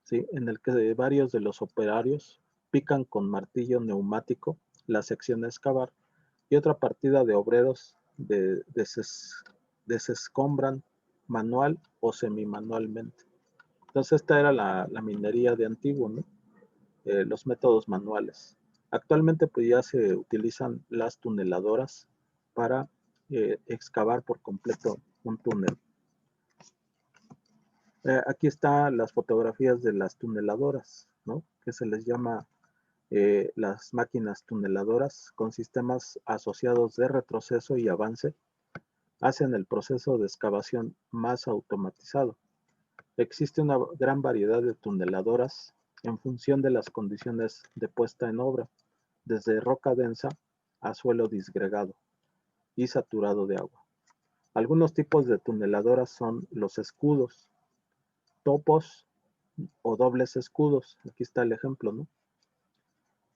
¿sí? En el que varios de los operarios pican con martillo neumático la sección a excavar y otra partida de obreros desescombran manual o semimanualmente. Entonces esta era la minería de antiguo, ¿no? Los métodos manuales. Actualmente pues ya se utilizan las tuneladoras para excavar por completo un túnel. Aquí están las fotografías de las tuneladoras, ¿no? Que se les llama las máquinas tuneladoras con sistemas asociados de retroceso y avance hacen el proceso de excavación más automatizado. Existe una gran variedad de tuneladoras en función de las condiciones de puesta en obra, desde roca densa a suelo disgregado y saturado de agua. Algunos tipos de tuneladoras son los escudos, topos o dobles escudos. Aquí está el ejemplo, ¿no?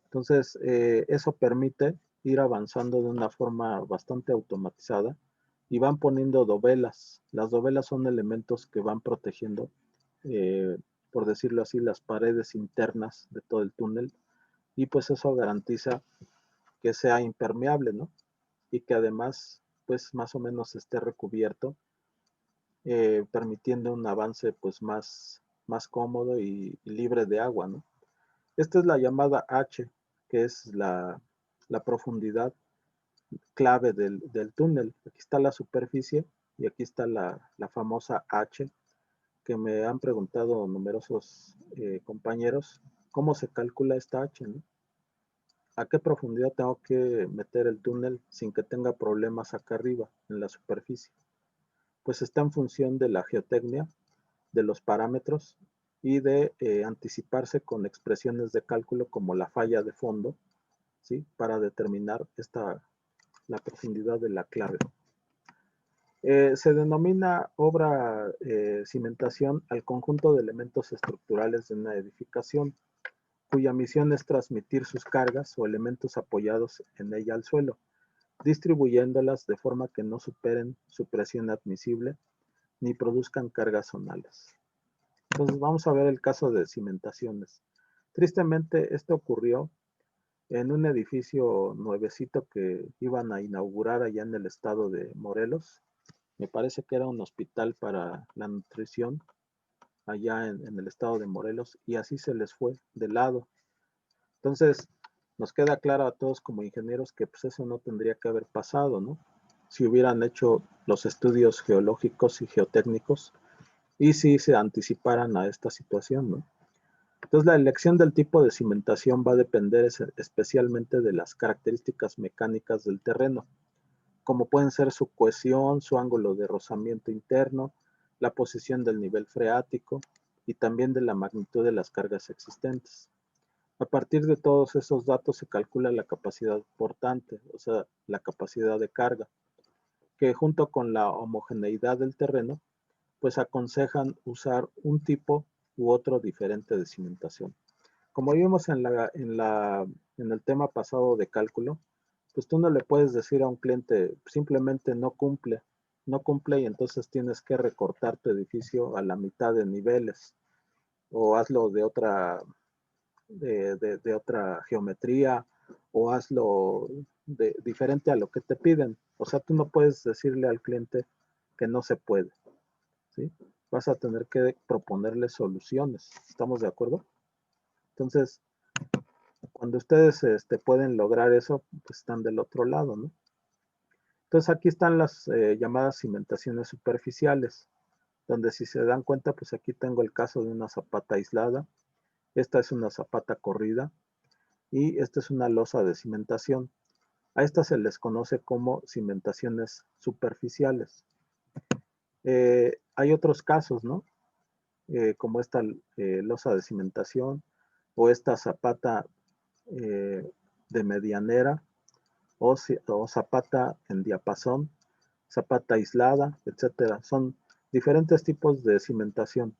Entonces, eso permite ir avanzando de una forma bastante automatizada y van poniendo dovelas. Las dovelas son elementos que van protegiendo, por decirlo así, las paredes internas de todo el túnel, y pues eso garantiza que sea impermeable, ¿no? Y que además, pues más o menos esté recubierto, permitiendo un avance pues más cómodo y libre de agua, ¿no? Esta es la llamada H, que es la profundidad clave del túnel. Aquí está la superficie y aquí está la famosa H, que me han preguntado numerosos compañeros, ¿cómo se calcula esta H, ¿no? ¿A qué profundidad tengo que meter el túnel sin que tenga problemas acá arriba, en la superficie? Pues está en función de la geotecnia, de los parámetros y de anticiparse con expresiones de cálculo como la falla de fondo, ¿sí? Para determinar la profundidad de la clave. Se denomina obra cimentación al conjunto de elementos estructurales de una edificación, cuya misión es transmitir sus cargas o elementos apoyados en ella al suelo, distribuyéndolas de forma que no superen su presión admisible ni produzcan cargas zonales. Entonces vamos a ver el caso de cimentaciones. Tristemente, esto ocurrió en un edificio nuevecito que iban a inaugurar allá en el estado de Morelos. Me parece que era un hospital para la nutrición allá en el estado de Morelos, y así se les fue de lado. Entonces, nos queda claro a todos como ingenieros que pues eso no tendría que haber pasado, ¿no? Si hubieran hecho los estudios geológicos y geotécnicos y si se anticiparan a esta situación, ¿no? Entonces, la elección del tipo de cimentación va a depender especialmente de las características mecánicas del terreno, como pueden ser su cohesión, su ángulo de rozamiento interno, la posición del nivel freático y también de la magnitud de las cargas existentes. A partir de todos esos datos se calcula la capacidad portante, o sea, la capacidad de carga, que junto con la homogeneidad del terreno, pues aconsejan usar un tipo u otro diferente de cimentación. Como vimos en el tema pasado de cálculo, pues tú no le puedes decir a un cliente simplemente no cumple y entonces tienes que recortar tu edificio a la mitad de niveles o hazlo de otra geometría o hazlo diferente a lo que te piden. O sea, tú no puedes decirle al cliente que no se puede, ¿sí? Vas a tener que proponerle soluciones. ¿Estamos de acuerdo? Entonces, cuando ustedes pueden lograr eso, pues están del otro lado, ¿no? Entonces aquí están las llamadas cimentaciones superficiales, donde si se dan cuenta, pues aquí tengo el caso de una zapata aislada, esta es una zapata corrida y esta es una losa de cimentación. A estas se les conoce como cimentaciones superficiales. Hay otros casos, ¿no? Como esta losa de cimentación o esta zapata de medianera o zapata en diapasón, zapata aislada, etcétera. Son diferentes tipos de cimentación,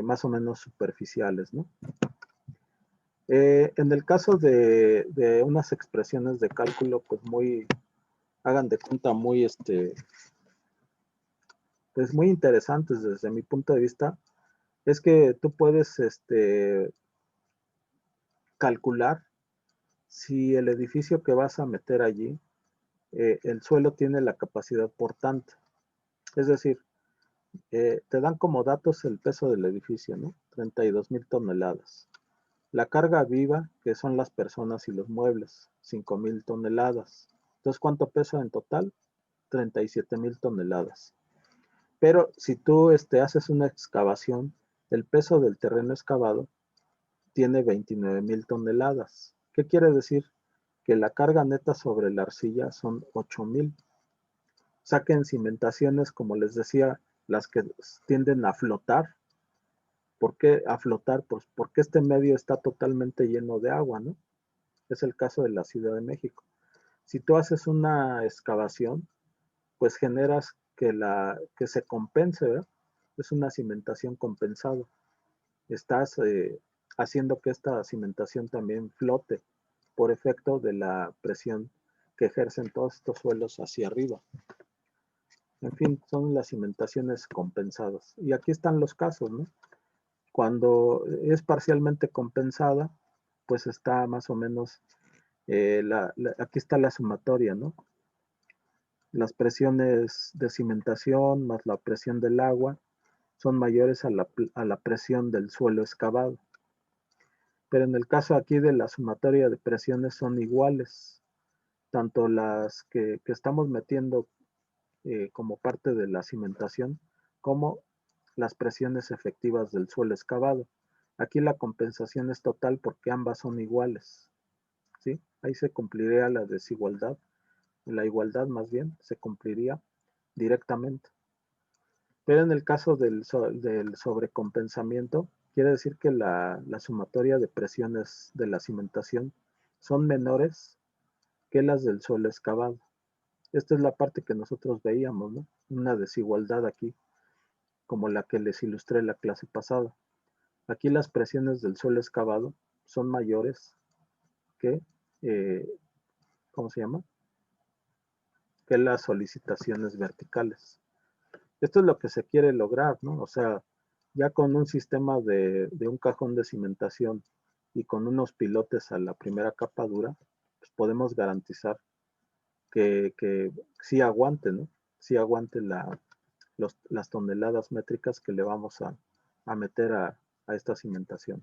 más o menos superficiales, ¿no? En el caso de unas expresiones de cálculo, pues hagan de cuenta, pues muy interesantes desde mi punto de vista, es que tú puedes calcular si el edificio que vas a meter allí, el suelo tiene la capacidad portante. Es decir, te dan como datos el peso del edificio, ¿no? 32,000 toneladas. La carga viva, que son las personas y los muebles, 5,000 toneladas. Entonces, ¿cuánto pesa en total? 37,000 toneladas. Pero si tú haces una excavación, el peso del terreno excavado tiene 29,000 toneladas. ¿Qué quiere decir? Que la carga neta sobre la arcilla son 8,000. O sea que en cimentaciones, como les decía, las que tienden a flotar. ¿Por qué a flotar? Pues porque este medio está totalmente lleno de agua, ¿no? Es el caso de la Ciudad de México. Si tú haces una excavación, pues generas que se compense, ¿verdad? Es una cimentación compensada. Estás haciendo que esta cimentación también flote por efecto de la presión que ejercen todos estos suelos hacia arriba. En fin, son las cimentaciones compensadas. Y aquí están los casos, ¿no? Cuando es parcialmente compensada, pues está más o menos, aquí está la sumatoria, ¿no? Las presiones de cimentación más la presión del agua son mayores a la presión del suelo excavado. Pero en el caso aquí de la sumatoria de presiones son iguales, tanto las que estamos metiendo como parte de la cimentación, como las presiones efectivas del suelo excavado. Aquí la compensación es total porque ambas son iguales, ¿sí? Ahí se cumpliría la desigualdad, la igualdad más bien, se cumpliría directamente. Pero en el caso del sobrecompensamiento, quiere decir que la sumatoria de presiones de la cimentación son menores que las del suelo excavado. Esta es la parte que nosotros veíamos, ¿no? Una desigualdad aquí, como la que les ilustré en la clase pasada. Aquí las presiones del suelo excavado son mayores que, ¿cómo se llama? Que las solicitaciones verticales. Esto es lo que se quiere lograr, ¿no? O sea, ya con un sistema de un cajón de cimentación y con unos pilotes a la primera capa dura, pues podemos garantizar que sí aguante, ¿no? Sí aguante las toneladas métricas que le vamos a meter a esta cimentación.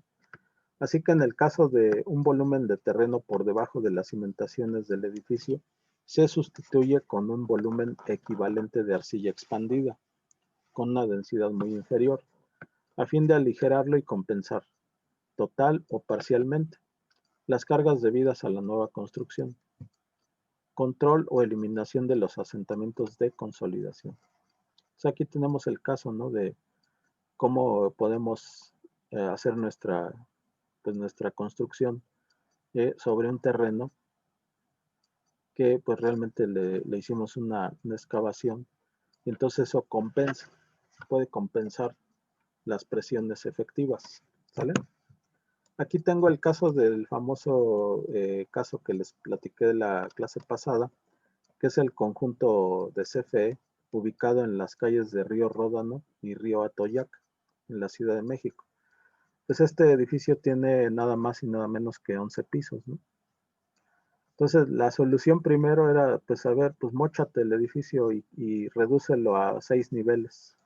Así que en el caso de un volumen de terreno por debajo de las cimentaciones del edificio, se sustituye con un volumen equivalente de arcilla expandida, con una densidad muy inferior, a fin de aligerarlo y compensar, total o parcialmente, las cargas debidas a la nueva construcción. Control o eliminación de los asentamientos de consolidación. O sea, aquí tenemos el caso, ¿no? De cómo podemos hacer nuestra construcción sobre un terreno que pues realmente le hicimos una excavación y entonces eso compensa, puede compensar las presiones efectivas, ¿sale? Aquí tengo el caso del famoso caso que les platiqué de la clase pasada, que es el conjunto de CFE ubicado en las calles de Río Ródano y Río Atoyac, en la Ciudad de México. Pues este edificio tiene nada más y nada menos que 11 pisos, ¿no? Entonces, la solución primero era, pues, a ver, pues, móchate el edificio y redúcelo a 6 niveles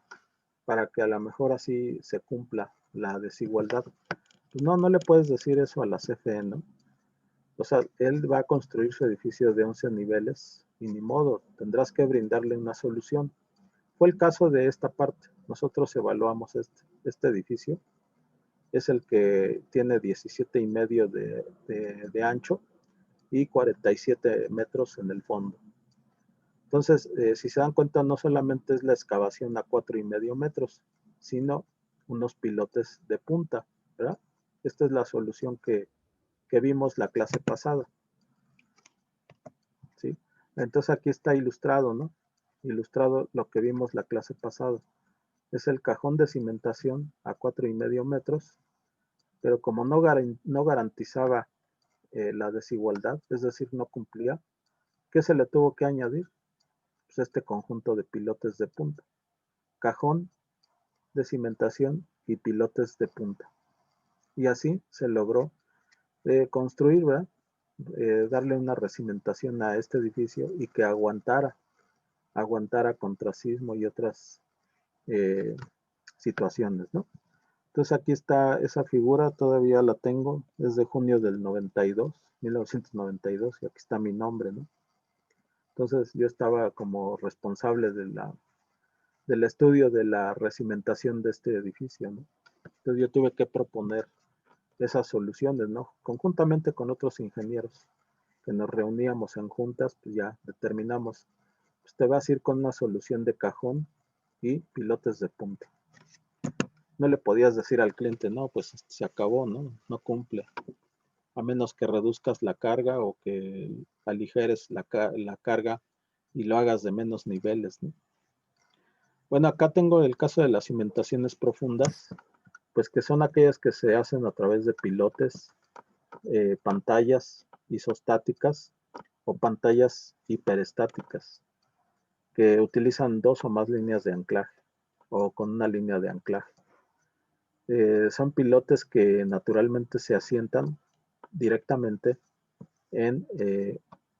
para que a lo mejor así se cumpla la desigualdad. Pues no le puedes decir eso a la CFE, ¿no? O sea, él va a construir su edificio de 11 niveles y ni modo, tendrás que brindarle una solución. Fue el caso de esta parte. Nosotros evaluamos este edificio. Es el que tiene 17,5 de ancho y 47 metros en el fondo. Entonces, si se dan cuenta, no solamente es la excavación a 4,5 metros, sino unos pilotes de punta, ¿verdad? Esta es la solución que vimos la clase pasada, ¿sí? Entonces aquí está ilustrado, ¿no? Ilustrado lo que vimos la clase pasada. Es el cajón de cimentación a 4,5 metros, pero como no garantizaba la desigualdad, es decir, no cumplía, ¿qué se le tuvo que añadir? Pues este conjunto de pilotes de punta. Cajón de cimentación y pilotes de punta. Y así se logró construir, ¿verdad? Darle una recimentación a este edificio y que aguantara contra sismo y otras situaciones, ¿no? Entonces aquí está esa figura, todavía la tengo, es de junio del 1992, y aquí está mi nombre, ¿no? Entonces yo estaba como responsable del estudio de la recimentación de este edificio, ¿no? Entonces yo tuve que proponer esas soluciones, ¿no? Conjuntamente con otros ingenieros que nos reuníamos en juntas, pues ya determinamos, pues te vas a ir con una solución de cajón y pilotes de punta. No le podías decir al cliente, no, pues se acabó, ¿no? No cumple. A menos que reduzcas la carga o que aligeres la carga y lo hagas de menos niveles, ¿no? Bueno, acá tengo el caso de las cimentaciones profundas, pues que son aquellas que se hacen a través de pilotes, pantallas isostáticas o pantallas hiperestáticas, que utilizan 2 o más líneas de anclaje o con una línea de anclaje. Son pilotes que naturalmente se asientan directamente en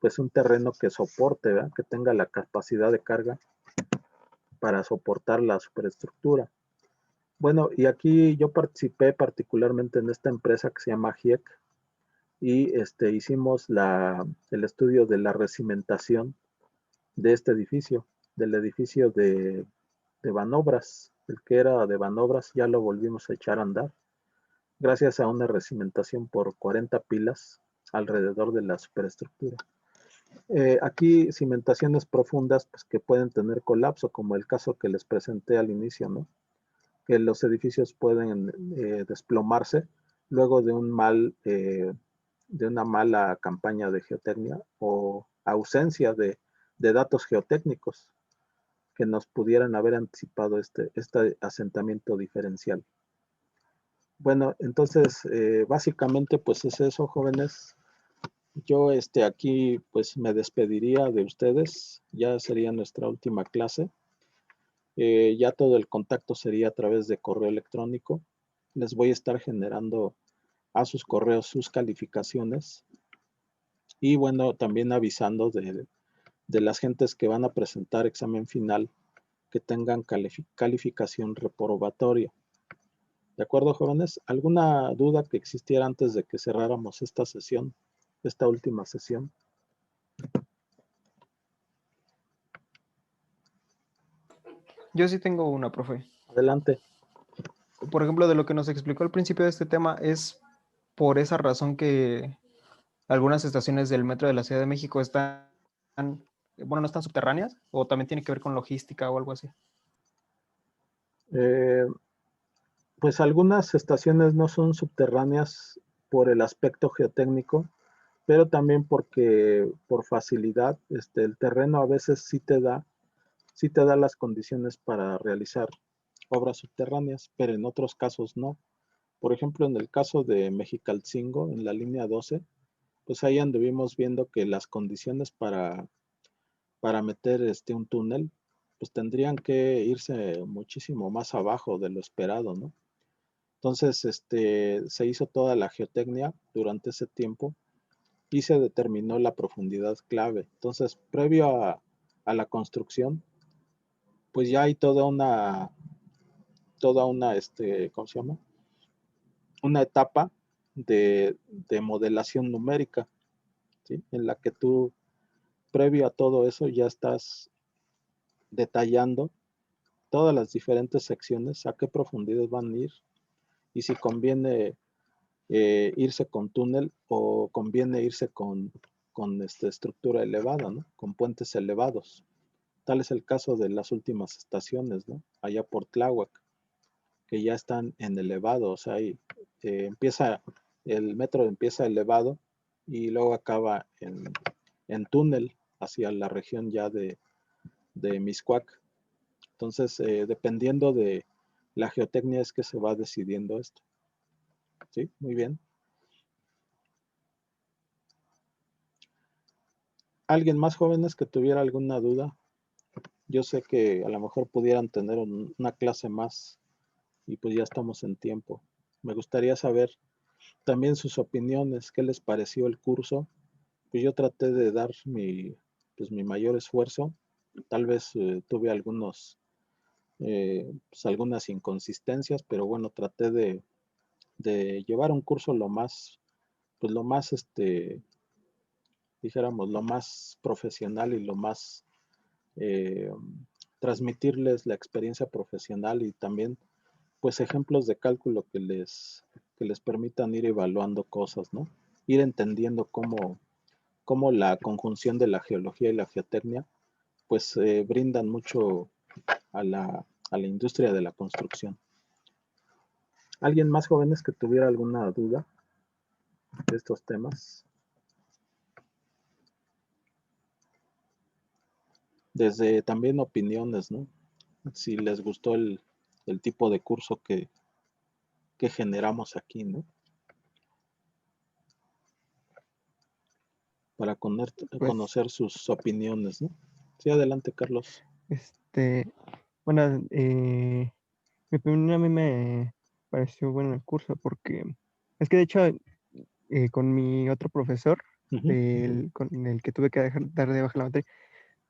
pues un terreno que soporte, ¿verdad? Que tenga la capacidad de carga para soportar la superestructura. Bueno, y aquí yo participé particularmente en esta empresa que se llama GIEC y hicimos el estudio de la recimentación de este edificio, del edificio de Banobras. El que era de Banobras ya lo volvimos a echar a andar gracias a una recimentación por 40 pilas alrededor de la superestructura. Aquí cimentaciones profundas pues, que pueden tener colapso, como el caso que les presenté al inicio, ¿no? Que los edificios pueden desplomarse luego de de una mala campaña de geotecnia o ausencia de datos geotécnicos que nos pudieran haber anticipado este asentamiento diferencial. Bueno, entonces, básicamente, pues es eso, jóvenes. Yo aquí, pues me despediría de ustedes. Ya sería nuestra última clase. Ya todo el contacto sería a través de correo electrónico. Les voy a estar generando a sus correos sus calificaciones. Y bueno, también avisando de las gentes que van a presentar examen final que tengan calificación reprobatoria. ¿De acuerdo, jóvenes? ¿Alguna duda que existiera antes de que cerráramos esta sesión, esta última sesión? Yo sí tengo una, profe. Adelante. Por ejemplo, de lo que nos explicó al principio de este tema, es por esa razón que algunas estaciones del metro de la Ciudad de México están, bueno, no están subterráneas, o también tiene que ver con logística o algo así. Pues algunas estaciones no son subterráneas por el aspecto geotécnico, pero también porque por facilidad, el terreno a veces sí te da las condiciones para realizar obras subterráneas, pero en otros casos no. Por ejemplo, en el caso de Mexicalcingo, en la línea 12, pues ahí anduvimos viendo que las condiciones para meter un túnel, pues tendrían que irse muchísimo más abajo de lo esperado, ¿no? Entonces, se hizo toda la geotecnia durante ese tiempo y se determinó la profundidad clave. Entonces, previo a la construcción, pues ya hay toda una, ¿cómo se llama? Una etapa de modelación numérica, ¿sí? En la que tú, previo a todo eso, ya estás detallando todas las diferentes secciones, a qué profundidad van a ir y si conviene irse con túnel o conviene irse con estructura elevada, ¿no? Con puentes elevados. Tal es el caso de las últimas estaciones, ¿no? Allá por Tláhuac, que ya están en elevado, o sea, ahí, el metro empieza elevado y luego acaba en túnel hacia la región ya de Mixcoac. Entonces, dependiendo de la geotecnia es que se va decidiendo esto. ¿Sí? Muy bien. ¿Alguien más, jóvenes, que tuviera alguna duda? Yo sé que a lo mejor pudieran tener una clase más y pues ya estamos en tiempo. Me gustaría saber también sus opiniones, qué les pareció el curso. Pues yo traté de dar mi mayor esfuerzo. Tal vez tuve pues algunas inconsistencias, pero bueno, traté de llevar un curso lo más, dijéramos, lo más profesional y lo más, transmitirles la experiencia profesional y también, pues, ejemplos de cálculo que les que les permitan ir evaluando cosas, ¿no? Ir entendiendo cómo la conjunción de la geología y la geotecnia, pues brindan mucho a la industria de la construcción. ¿Alguien más, jóvenes, que tuviera alguna duda de estos temas? Desde también opiniones, ¿no? Si les gustó el tipo de curso que generamos aquí, ¿no? Para Pues, conocer sus opiniones, ¿no? Sí, adelante, Carlos. Bueno, mi opinión a mí me pareció bueno el curso porque es que de hecho con mi otro profesor, Ujú. con el que tuve que dar de baja la materia,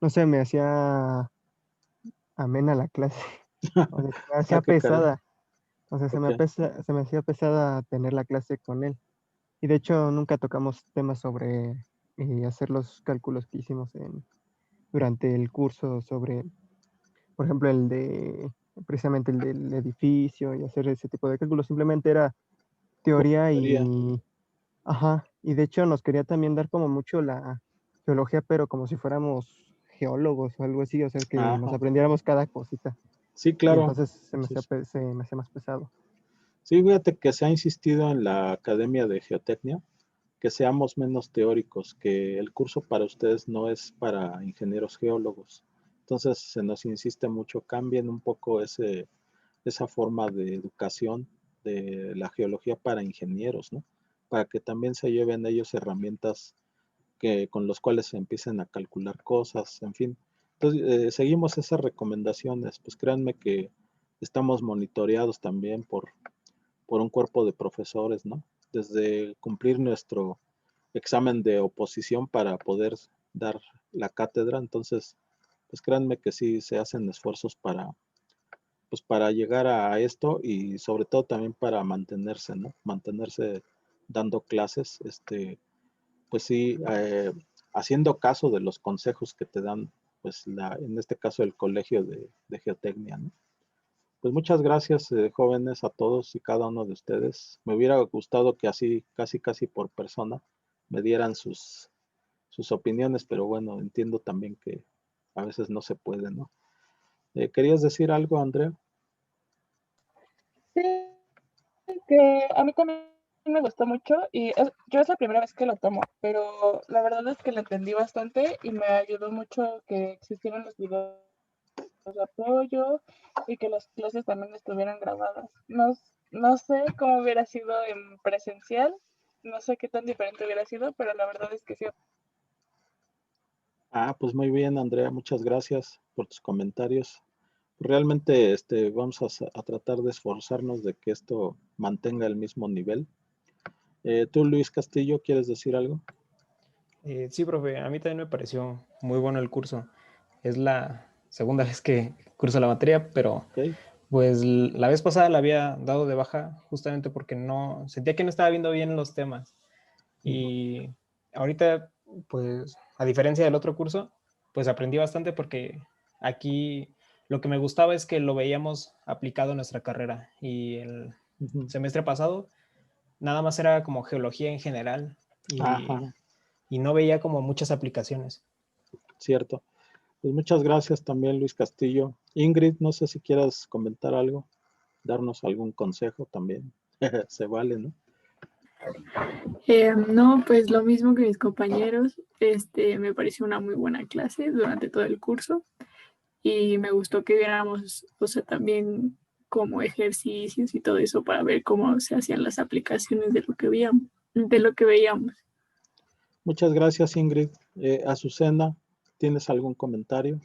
no sé, me hacía amena la clase, o sea, se me hacía Qué caray. pesada, o sea, Ok. se me hacía pesada tener la clase con él. Y de hecho nunca tocamos temas sobre hacer los cálculos que hicimos durante el curso sobre, por ejemplo, precisamente el del edificio y hacer ese tipo de cálculos. Simplemente era teoría Teoría. ajá, y de hecho nos quería también dar como mucho la geología, pero como si fuéramos geólogos o algo así, o sea, que nos Ajá. aprendiéramos cada cosita. Sí, Y claro. entonces Sí, sí. se me hacía más pesado. Sí, fíjate que se ha insistido en la Academia de Geotecnia que seamos menos teóricos, que el curso para ustedes no es para ingenieros geólogos. Entonces se nos insiste mucho, cambien un poco esa forma de educación de la geología para ingenieros, ¿no? Para que también se lleven ellos herramientas con los cuales se empiecen a calcular cosas, en fin. Entonces, seguimos esas recomendaciones, pues créanme que estamos monitoreados también por un cuerpo de profesores, ¿no? Desde cumplir nuestro examen de oposición para poder dar la cátedra, entonces, pues créanme que sí se hacen esfuerzos pues para llegar a esto y sobre todo también para mantenerse, ¿no? Mantenerse dando clases, pues sí, haciendo caso de los consejos que te dan, pues en este caso el Colegio de Geotecnia, ¿no? Pues muchas gracias, jóvenes, a todos y cada uno de ustedes. Me hubiera gustado que así, casi por persona, me dieran sus opiniones, pero bueno, entiendo también que a veces no se puede, ¿no? ¿Querías decir algo, Andrea? Sí, que a mí también me gustó mucho y yo es la primera vez que lo tomo, pero la verdad es que lo entendí bastante y me ayudó mucho que existieran los videos de apoyo y que las clases también estuvieran grabadas. No, no sé cómo hubiera sido en presencial, no sé qué tan diferente hubiera sido, pero la verdad es que sí. Pues muy bien, Andrea, muchas gracias por tus comentarios. Realmente vamos a tratar de esforzarnos de que esto mantenga el mismo nivel. Tú, Luis Castillo, ¿quieres decir algo? Sí, profe, a mí también me pareció muy bueno el curso. Es la segunda vez que curso la materia, pero Ok. pues la vez pasada la había dado de baja justamente porque no sentía que no estaba viendo bien los temas. Y ahorita, pues, a diferencia del otro curso, pues aprendí bastante porque aquí lo que me gustaba es que lo veíamos aplicado en nuestra carrera. Y el semestre pasado nada más era como geología en general Ajá, y no veía como muchas aplicaciones. cierto. Pues muchas gracias también, Luis Castillo. Ingrid, no sé si quieras comentar algo, darnos algún consejo también. Se vale, ¿no? No, pues lo mismo que mis compañeros, me pareció una muy buena clase durante todo el curso y me gustó que viéramos, o sea, también como ejercicios y todo eso para ver cómo se hacían las aplicaciones de lo que veíamos, de lo que veíamos. Muchas gracias, Ingrid. Azucena, ¿tienes algún comentario?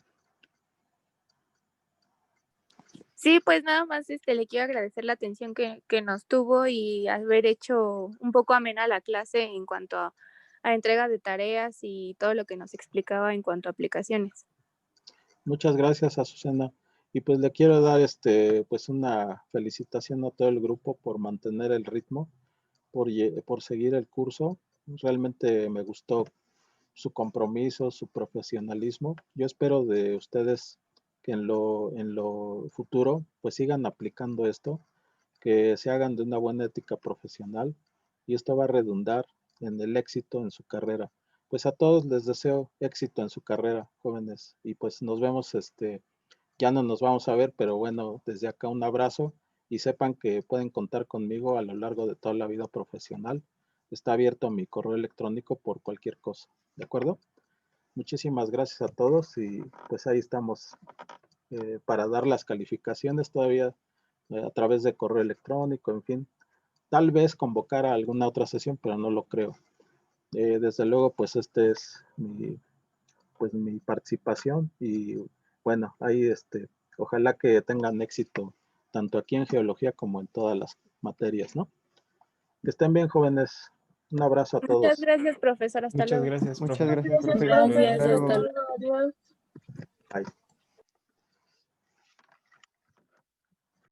Sí, pues nada más le quiero agradecer la atención que nos tuvo y haber hecho un poco amena la clase en cuanto a entrega de tareas y todo lo que nos explicaba en cuanto a aplicaciones. Muchas gracias, Azucena. Y pues le quiero dar pues una felicitación a todo el grupo por mantener el ritmo, por seguir el curso. Realmente me gustó su compromiso, su profesionalismo. Yo espero de ustedes que en lo futuro pues sigan aplicando esto, que se hagan de una buena ética profesional y esto va a redundar en el éxito en su carrera. Pues a todos les deseo éxito en su carrera, jóvenes, y pues nos vemos, ya no nos vamos a ver, pero bueno, desde acá un abrazo y sepan que pueden contar conmigo a lo largo de toda la vida profesional. Está abierto mi correo electrónico por cualquier cosa, ¿de acuerdo? Muchísimas gracias a todos y pues ahí estamos para dar las calificaciones todavía a través de correo electrónico, en fin. Tal vez convocar a alguna otra sesión, pero no lo creo. Desde luego, pues es mi participación y bueno, ahí ojalá que tengan éxito tanto aquí en geología como en todas las materias, ¿no? Que estén bien, jóvenes. Un abrazo a Muchas todos. gracias, profesor. Hasta Muchas luego. gracias, Muchas profe. gracias, profe. Gracias, Hasta luego. hasta luego. Adiós. Bye.